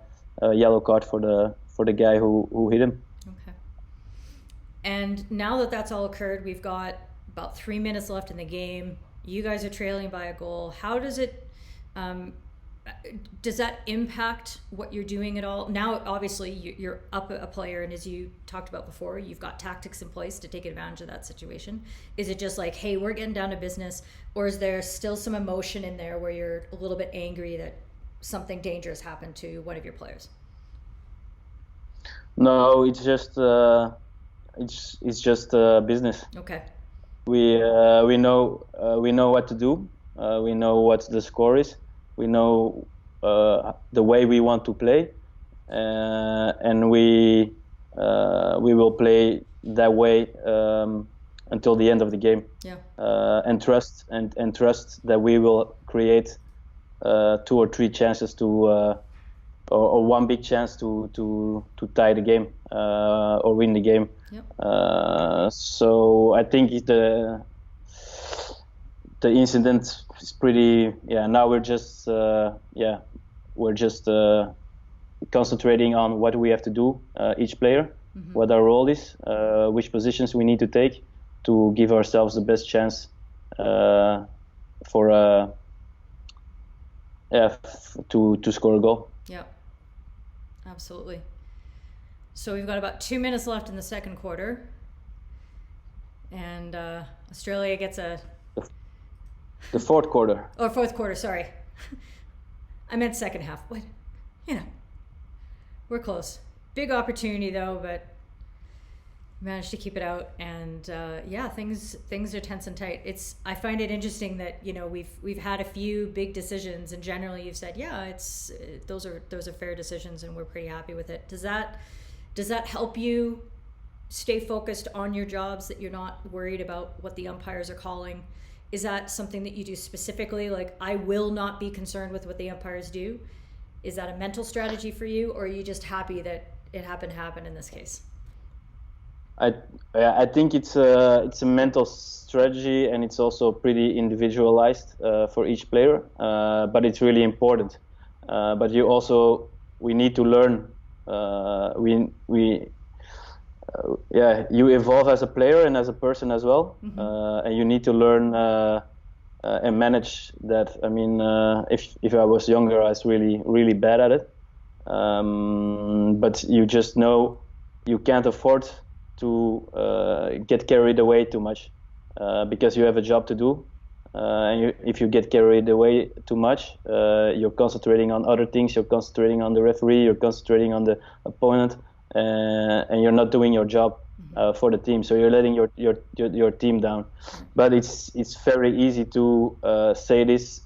yellow card for the guy who hit him. Okay. And now that that's all occurred, we've got about 3 minutes left in the game. You guys are trailing by a goal. How does it, does that impact what you're doing at all? Now, obviously, you're up a player, and as you talked about before, you've got tactics in place to take advantage of that situation. Is it just like, hey, we're getting down to business, or is there still some emotion in there where you're a little bit angry that something dangerous happened to one of your players? No, it's just business. Okay. We know what to do. We know what the score is. We know the way we want to play, and we will play that way until the end of the game. Yeah. And trust that we will create 2 or 3 chances to. Or one big chance to tie the game or win the game. Yep. So I think the incident is pretty. Yeah. Now we're just concentrating on what we have to do, each player, what our role is, which positions we need to take to give ourselves the best chance to score a goal. Yeah. Absolutely. So we've got about 2 minutes left in the second quarter, and Australia gets the fourth quarter. Or fourth quarter, sorry. I meant second half. What? We're close. Big opportunity though, but managed to keep it out. And things are tense and tight. I find it interesting that we've had a few big decisions, and generally you've said those are fair decisions, and we're pretty happy with it. Does that help you stay focused on your jobs, that you're not worried about what the umpires are calling? Is that something that you do specifically? Like, I will not be concerned with what the umpires do. Is that a mental strategy for you, or are you just happy that it happened to happen in this case? I think it's a mental strategy, and it's also pretty individualized for each player. But it's really important. But we need to learn. You evolve as a player and as a person as well, and you need to learn and manage that. I mean, if I was younger, I was really bad at it. But you just know you can't afford to get carried away too much, because you have a job to do. And if you get carried away too much, you're concentrating on other things. You're concentrating on the referee. You're concentrating on the opponent. And you're not doing your job for the team, so you're letting your team down. But it's very easy to say this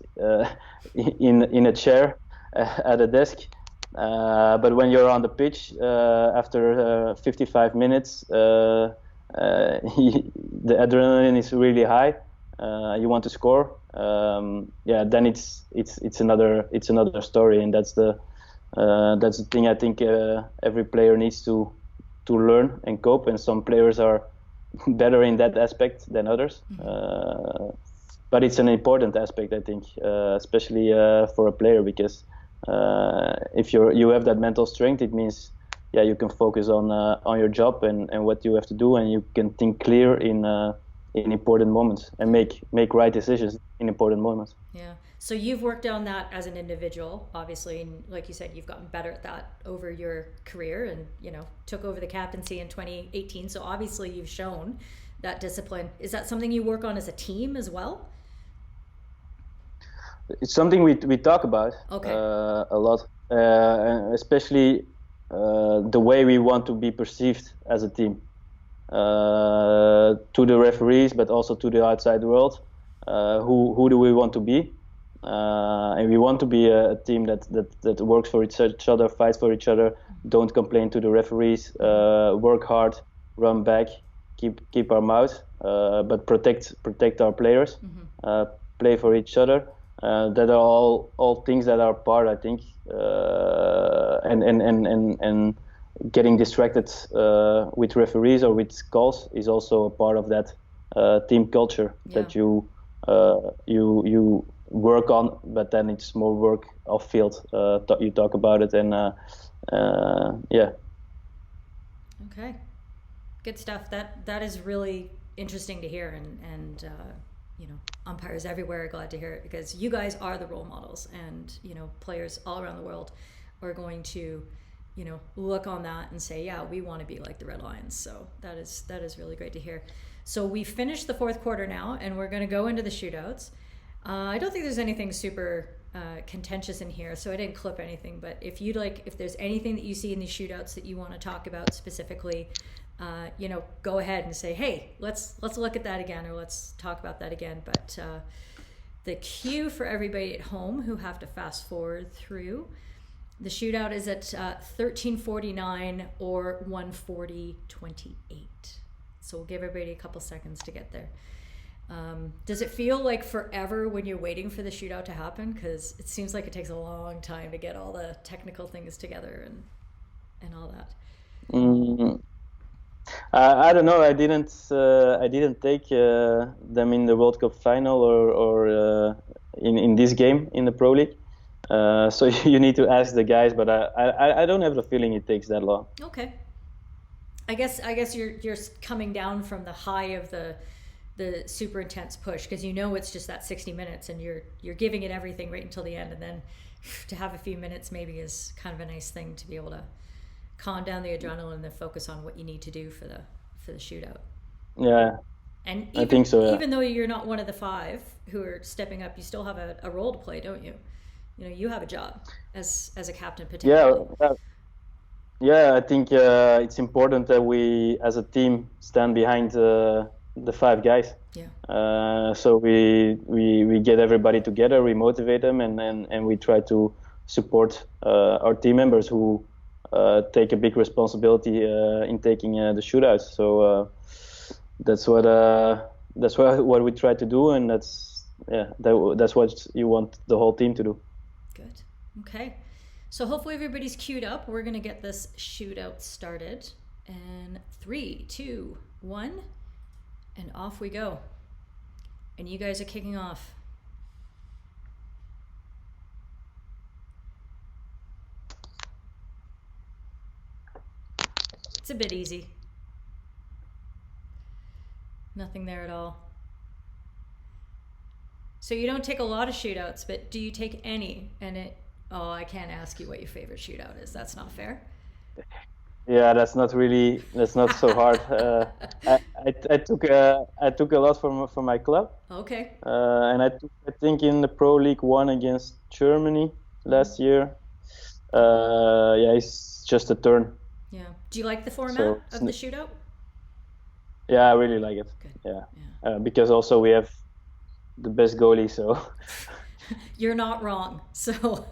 in a chair at a desk. But when you're on the pitch after 55 minutes, the adrenaline is really high. You want to score. Then it's another story, and that's the thing I think every player needs to learn and cope, and some players are better in that aspect than others. But it's an important aspect, I think, especially for a player, because if you have that mental strength, it means you can focus on your job and what you have to do, and you can think clear in important moments and make right decisions in important moments. Yeah. So you've worked on that as an individual, obviously, and like you said, you've gotten better at that over your career, and took over the captaincy in 2018. So obviously you've shown that discipline. Is that something you work on as a team as well? It's something we talk about a lot, especially the way we want to be perceived as a team, to the referees, but also to the outside world. Who do we want to be? And we want to be a team that works for each other, fights for each other, don't complain to the referees, work hard, run back, keep our mouth, but protect our players, play for each other. That are all things that are part, I think, and getting distracted with referees or with calls is also a part of that team culture that you work on, but then it's more work off field. You talk about it, and Okay, good stuff. That is really interesting to hear, and umpires everywhere are glad to hear it, because you guys are the role models, and players all around the world are going to look on that and say, we want to be like the Red Lions. So that is really great to hear. So we finished the fourth quarter now, and we're going to go into the shootouts. I don't think there's anything super contentious in here, so I didn't clip anything, but if there's anything that you see in these shootouts that you want to talk about specifically, go ahead and say, hey, let's look at that again, or let's talk about that again. But the cue for everybody at home who have to fast forward through, the shootout is at 13:49 or 1:40:28. So we'll give everybody a couple seconds to get there. Does it feel like forever when you're waiting for the shootout to happen? Because it seems like it takes a long time to get all the technical things together and all that. I don't know. I didn't take them in the World Cup final or in this game in the Pro League. So you need to ask the guys, but I don't have the feeling it takes that long. Okay. I guess you're coming down from the high of the super intense push, because it's just that 60 minutes, and you're giving it everything right until the end, and then to have a few minutes maybe is kind of a nice thing to be able to calm down the adrenaline and then focus on what you need to do for the shootout. Yeah. And I think so. Yeah. Even though you're not one of the 5 who are stepping up, you still have a role to play, don't you? You know, you have a job as a captain particularly. Yeah. I think it's important that we, as a team, stand behind the 5 guys. Yeah. So we get everybody together, we motivate them, and we try to support our team members who take a big responsibility in taking the shootouts. So that's what we try to do, and that's what you want the whole team to do. Good. Okay. So hopefully everybody's queued up. We're gonna get this shootout started. And 3, 2, 1, and off we go. And you guys are kicking off. It's a bit easy. Nothing there at all. So you don't take a lot of shootouts, but do you take any? And I can't ask you what your favorite shootout is. That's not fair. Yeah, that's not so hard. I took a lot from my club. Okay. And I think in the Pro League 1 against Germany last year. It's just a turn. Yeah. Do you like the format of the shootout? Yeah, I really like it. Good. Yeah. Because also we have the best goalie, so. You're not wrong. So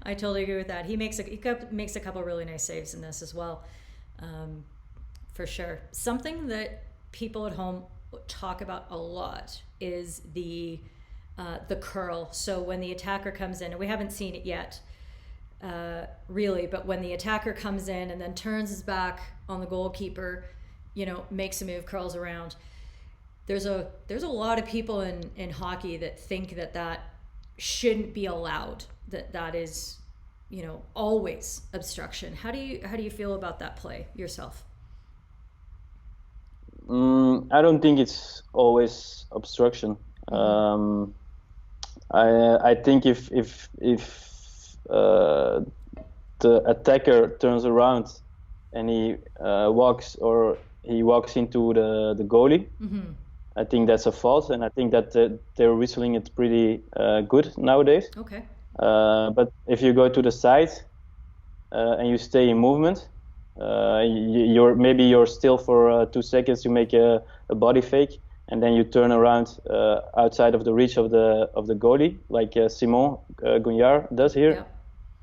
I totally agree with that. He makes a couple really nice saves in this as well, for sure. Something that people at home talk about a lot is the curl. So when the attacker comes in, and we haven't seen it yet, really, but when the attacker comes in and then turns his back on the goalkeeper, makes a move, curls around. There's a lot of people in hockey that think that shouldn't be allowed, that is always obstruction. How do you feel about that play yourself? I don't think it's always obstruction. I think if the attacker turns around and he walks into the goalie, I think that's a fault, and I think that they're whistling it pretty good nowadays. Okay. But if you go to the side and you stay in movement, you're still for 2 seconds. You make a body fake, and then you turn around outside of the reach of the goalie, like Simon Gugnard does here. Yep.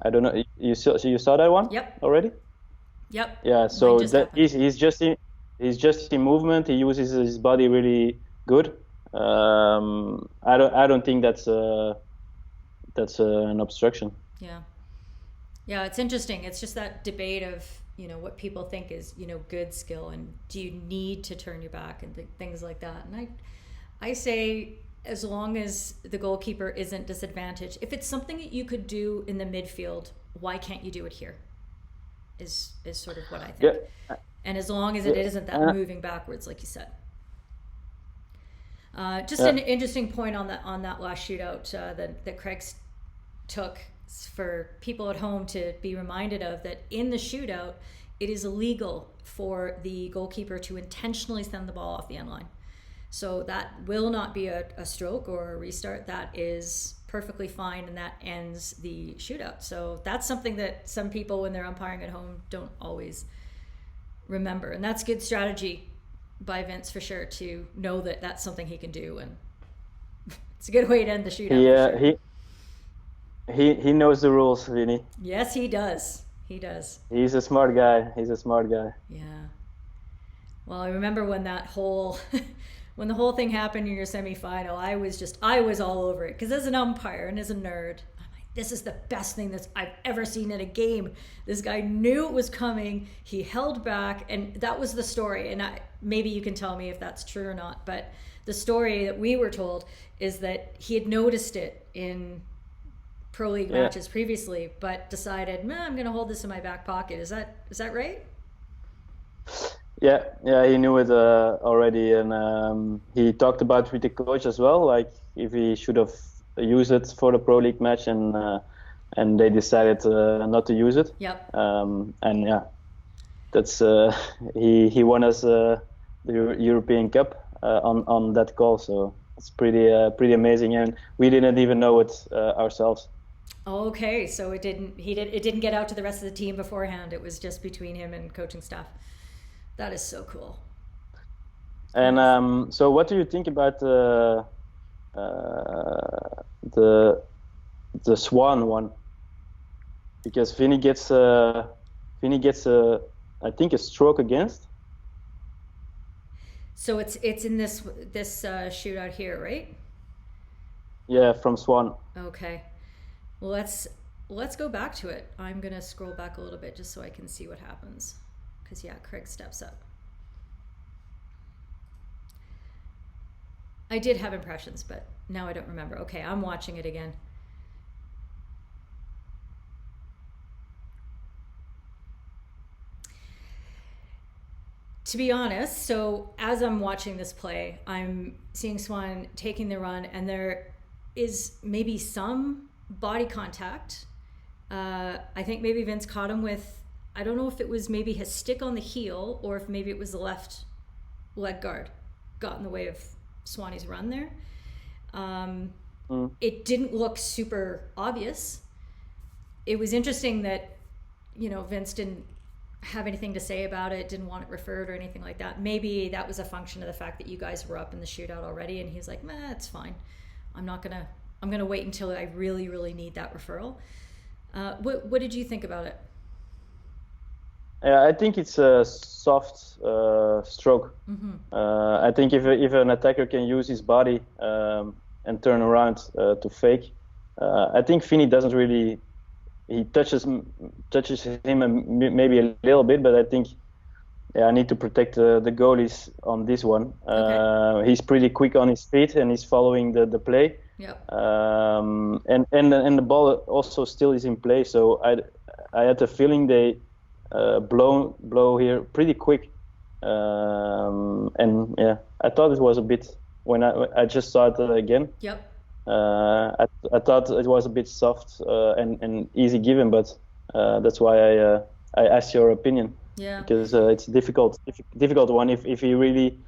I don't know. You saw that one? Yep. Already? Yep. Yeah. So that he's just in movement. He uses his body really good. I don't think that's an obstruction. Yeah, it's interesting. It's just that debate of what people think is good skill, and do you need to turn your back and things like that. And I say, as long as the goalkeeper isn't disadvantaged, if it's something that you could do in the midfield, why can't you do it here? Is sort of what I think. Yeah. And as long as it isn't that moving backwards, like you said. An interesting point on that last shootout that Craig took for people at home to be reminded of, that in the shootout, it is illegal for the goalkeeper to intentionally send the ball off the end line. So that will not be a stroke or a restart. That is perfectly fine, and that ends the shootout. So that's something that some people, when they're umpiring at home, don't always remember. And that's good strategy by Vince, for sure, to know that that's something he can do, and it's a good way to end the shootout. Yeah, he knows the rules, Vinny. Yes, he does. He's a smart guy. Yeah. Well, I remember when that whole when the whole thing happened in your semifinal, I was all over it, because as an umpire and as a nerd, I'm like, this is the best thing that I've ever seen in a game. This guy knew it was coming. He held back, and that was the story. And maybe you can tell me if that's true or not, but the story that we were told is that he had noticed it in Pro League matches previously, but decided, I'm going to hold this in my back pocket. Is that right? Yeah, he knew it already, and he talked about it with the coach as well, like if he should have used it for the Pro League match, and and they decided not to use it. Yep. And yeah, that's he won us the European Cup on that call. So it's pretty amazing, and we didn't even know it ourselves. Okay, so it didn't get out to the rest of the team beforehand. It was just between him and coaching staff. That is so cool. And so, what do you think about the Swan one? Because Vinny gets I think a stroke against. So it's in this shootout here, right? Yeah, from Swan. Okay. Well, let's go back to it. I'm gonna scroll back a little bit just so I can see what happens. Because yeah, Craig steps up. I did have impressions, but now I don't remember. Okay, I'm watching it again. To be honest, so as I'm watching this play, I'm seeing Swan taking the run, and there is maybe some body contact. I think maybe Vince caught him with, I don't know if it was maybe his stick on the heel or if maybe it was the left leg guard got in the way of Swanee's run there. It didn't look super obvious. It was interesting that, Vince didn't have anything to say about it, didn't want it referred or anything like that. Maybe that was a function of the fact that you guys were up in the shootout already, and he's like, it's fine. I'm gonna wait until I really, really need that referral. What did you think about it? Yeah, I think it's a soft stroke. I think if an attacker can use his body and turn around to fake, I think Vinny doesn't really. He touches him maybe a little bit, but I think I need to protect the goalies on this one. Okay. He's pretty quick on his feet and he's following the play. Yep. And the ball also still is in play, so I had the feeling they blow here pretty quick. And yeah, I thought it was a bit when I just saw it again. Yep. I thought it was a bit soft and easy given, but that's why I asked your opinion. Yeah. Because it's a difficult one if you really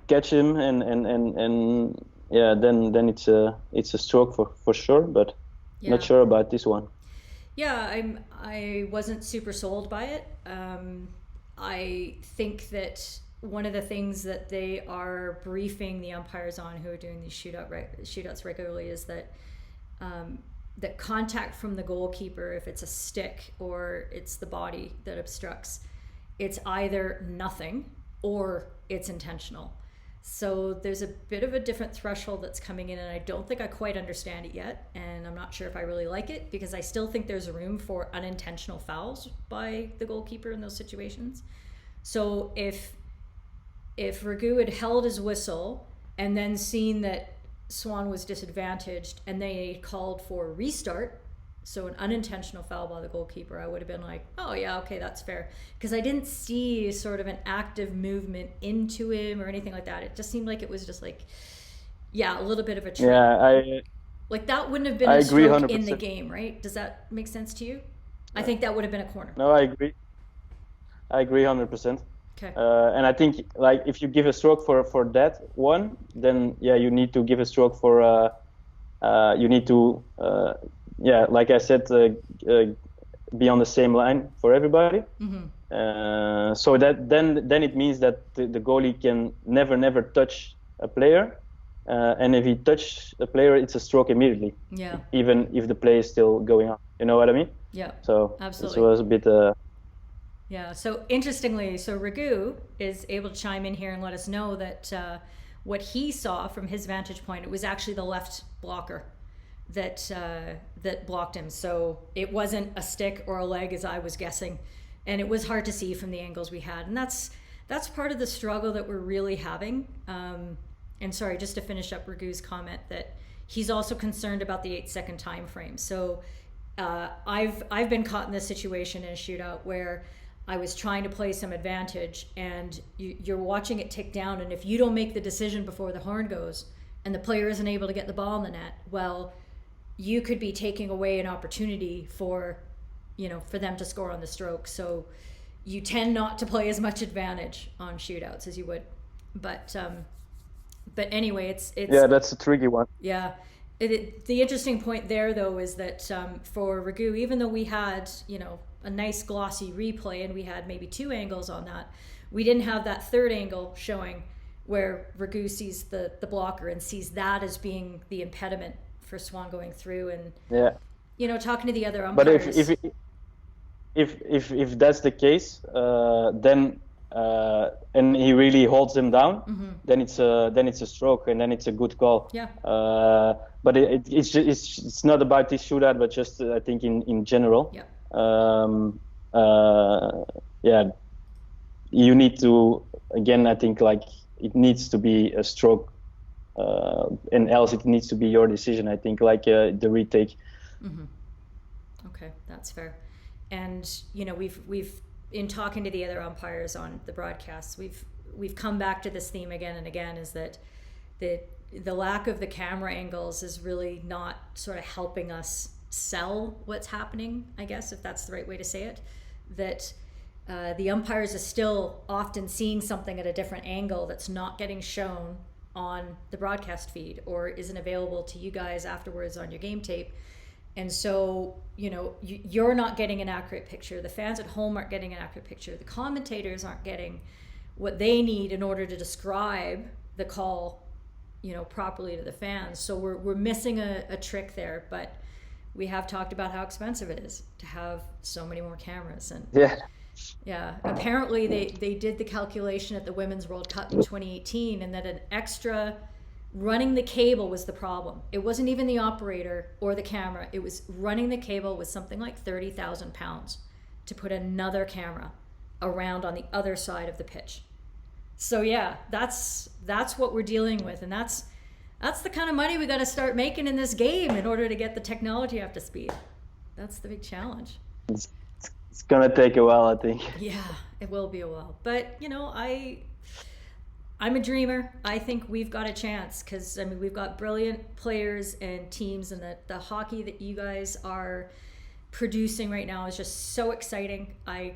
catch him and yeah, then it's a stroke for sure, but not sure about this one. Yeah, I wasn't super sold by it. I think that one of the things that they are briefing the umpires on who are doing these shootouts regularly is that that contact from the goalkeeper, if it's a stick or it's the body that obstructs, it's either nothing or it's intentional. So there's a bit of a different threshold that's coming in, and I don't think I quite understand it yet, and I'm not sure if I really like it, because I still think there's room for unintentional fouls by the goalkeeper in those situations. So if Ragu had held his whistle and then seen that Swan was disadvantaged and they called for a restart, so an unintentional foul by the goalkeeper, I would have been like, oh yeah, okay, that's fair. Because I didn't see sort of an active movement into him or anything like that. It just seemed like it was just like, a little bit of a trip. Yeah, like that wouldn't have been a stroke 100%. In the game, right? Does that make sense to you? I think that would have been a corner. No, I agree 100%. Okay. And I think like if you give a stroke for that one, then you need to give a stroke for you need to like I said, be on the same line for everybody. Mm-hmm. So that then it means that the goalie can never touch a player, and if he touch a player, it's a stroke immediately. Yeah. Even if the play is still going on, you know what I mean? Yeah. So absolutely. This was a bit. Yeah. So interestingly, Ragu is able to chime in here and let us know that what he saw from his vantage point, it was actually the left blocker that blocked him. So it wasn't a stick or a leg as I was guessing, and it was hard to see from the angles we had. And that's part of the struggle that we're really having. And sorry, just to finish up Ragu's comment, that he's also concerned about the 8-second time frame. So I've been caught in this situation in a shootout where I was trying to play some advantage, and you're watching it tick down, and if you don't make the decision before the horn goes and the player isn't able to get the ball in the net, well, you could be taking away an opportunity for, for them to score on the stroke. So you tend not to play as much advantage on shootouts as you would. But anyway, it's yeah, that's a tricky one. Yeah. The interesting point there, though, is that for Ragu, even though we had, a nice glossy replay and we had maybe 2 angles on that, we didn't have that third angle showing where Ragu sees the blocker and sees that as being the impediment for Swan going through. And talking to the other umpires. But if that's the case, then and he really holds him down, then it's a stroke, and then it's a good call. Yeah. But it's not about this shootout, but just I think in general. Yeah. You need to, again, I think, like, it needs to be a stroke, and else it needs to be your decision, I think, like the retake. Okay, that's fair. And we've in talking to the other umpires on the broadcasts, we've come back to this theme again and again, is that the lack of the camera angles is really not sort of helping us sell what's happening, I guess, if that's the right way to say it. That the umpires are still often seeing something at a different angle that's not getting shown on the broadcast feed or isn't available to you guys afterwards on your game tape. And so, you're not getting an accurate picture. The fans at home aren't getting an accurate picture. The commentators aren't getting what they need in order to describe the call, properly to the fans. So we're missing a trick there. But we have talked about how expensive it is to have so many more cameras. And apparently they did the calculation at the Women's World Cup in 2018, and that an extra running the cable was the problem. It wasn't even the operator or the camera. It was running the cable was something like 30,000 pounds to put another camera around on the other side of the pitch. So yeah, that's what we're dealing with, and that's the kind of money we got to start making in this game in order to get the technology up to speed. That's the big challenge. It's gonna take a while, I think. Yeah, it will be a while. But I'm a dreamer. I think we've got a chance because, we've got brilliant players and teams, and the hockey that you guys are producing right now is just so exciting. I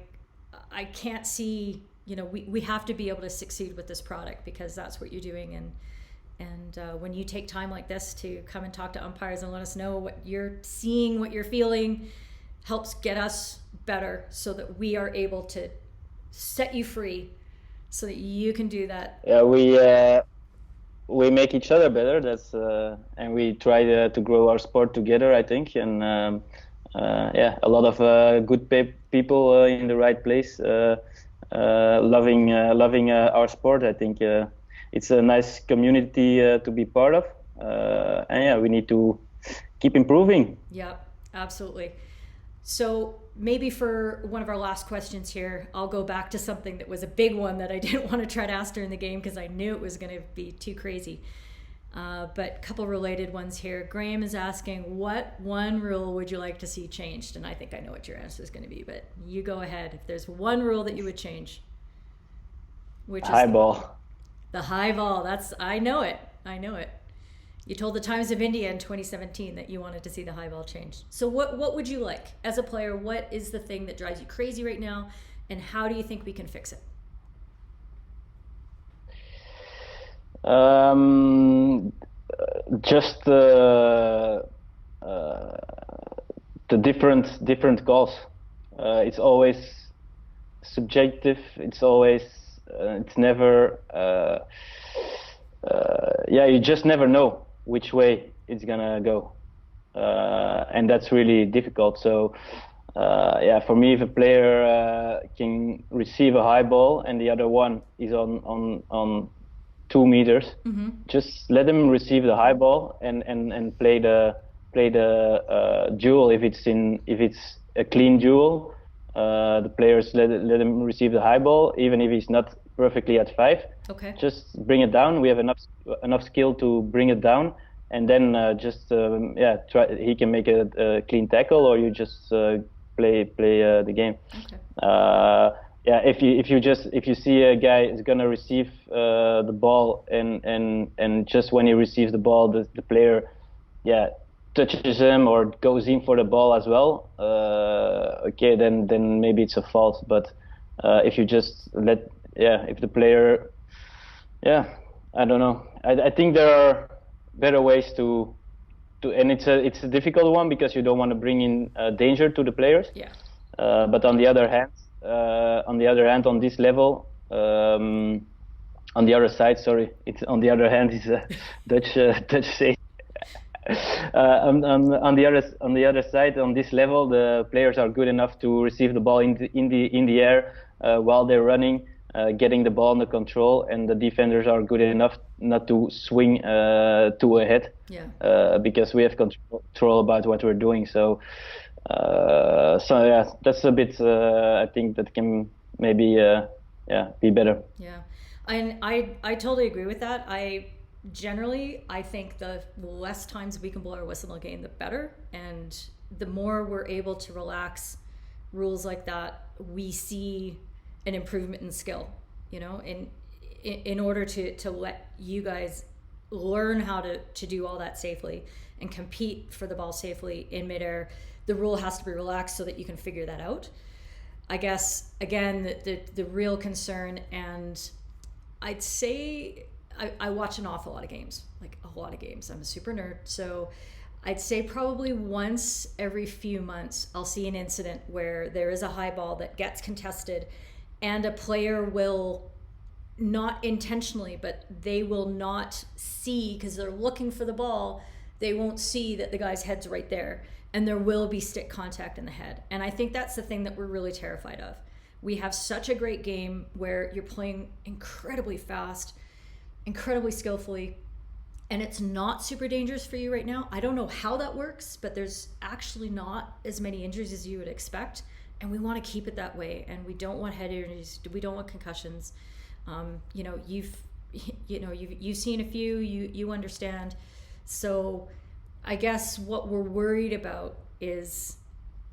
can't see, we have to be able to succeed with this product because that's what you're doing. And when you take time like this to come and talk to umpires and let us know what you're seeing, what you're feeling, helps get us better so that we are able to set you free so that you can do that. Yeah, we make each other better. That's and we try to grow our sport together, I think. And a lot of good people in the right place, loving our sport. I think it's a nice community to be part of. And we need to keep improving. Yeah, absolutely. So maybe for one of our last questions here, I'll go back to something that was a big one that I didn't want to try to ask during the game because I knew it was going to be too crazy. But a couple related ones here. Graham is asking, what one rule would you like to see changed? And I think I know what your answer is going to be, but you go ahead. If there's one rule that you would change, which is high ball. The high ball. I know it. You told the Times of India in 2017 that you wanted to see the high ball changed. So what would you like as a player? What is the thing that drives you crazy right now, and how do you think we can fix it? Just the different calls. It's always subjective. It's always it's never. You just never know which way it's gonna go, and that's really difficult. So for me, if a player can receive a high ball and the other one is on 2 meters, just let them receive the high ball and play the duel. If it's a clean duel, the players let him receive the high ball, even if he's not perfectly at 5. Okay. Just bring it down. We have enough skill to bring it down, and then try. He can make a clean tackle, or you just play the game. Okay. If you see a guy is gonna receive the ball and just when he receives the ball, the player touches him or goes in for the ball as well, okay, then maybe it's a fault. But if you just if the player, I don't know. I think there are better ways to, and it's a difficult one because you don't want to bring in danger to the players. Yeah. But on the other hand, on this level, on the other side, sorry, it's on the other hand is a Dutch say. On the other side, on this level, the players are good enough to receive the ball in the air while they're running, getting the ball under control, and the defenders are good enough not to swing to a head, because we have control about what we're doing. So that's a bit. I think that can maybe be better. Yeah, and I totally agree with that. I think the less times we can blow our whistle in a game, the better. And the more we're able to relax rules like that, we see an improvement in skill, in order to let you guys learn how to do all that safely and compete for the ball safely in midair. The rule has to be relaxed so that you can figure that out. I guess, again, the real concern, and I'd say I watch an awful lot of games, like a lot of games. I'm a super nerd. So I'd say probably once every few months, I'll see an incident where there is a high ball that gets contested and a player will, not intentionally, but they will not see, because they're looking for the ball, they won't see that the guy's head's right there, and there will be stick contact in the head. And I think that's the thing that we're really terrified of. We have such a great game where you're playing incredibly fast, incredibly skillfully, and it's not super dangerous for you right now. I don't know how that works, but there's actually not as many injuries as you would expect, and we want to keep it that way. And we don't want head injuries, we don't want concussions. You've seen a few, you understand. So I guess what we're worried about is,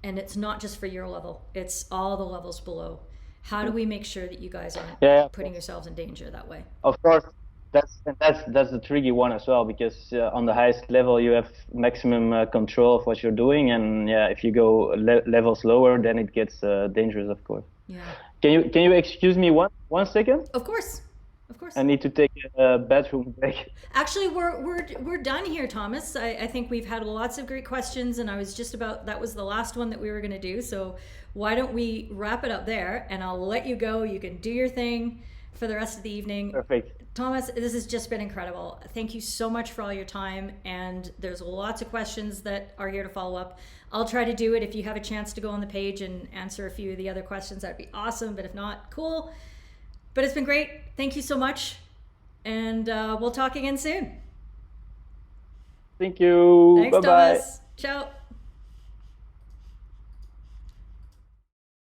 and it's not just for your level, it's all the levels below. How do we make sure that you guys aren't putting yourselves in danger that way? Of course, that's the tricky one as well, because on the highest level you have maximum control of what you're doing, and if you go levels lower, then it gets dangerous, of course. Yeah. Can you excuse me one second? Of course. I need to take a bathroom break. Actually, we're done here, Thomas. I think we've had lots of great questions, and I was just about, that was the last one that we were going to do. So why don't we wrap it up there, and I'll let you go. You can do your thing for the rest of the evening. Perfect. Thomas, this has just been incredible. Thank you so much for all your time, and there's lots of questions that are here to follow up. I'll try to do it. If you have a chance to go on the page and answer a few of the other questions, that'd be awesome. But if not, cool. But it's been great. Thank you so much. And we'll talk again soon. Thank you. Thanks, Bye-bye. Thomas. Ciao.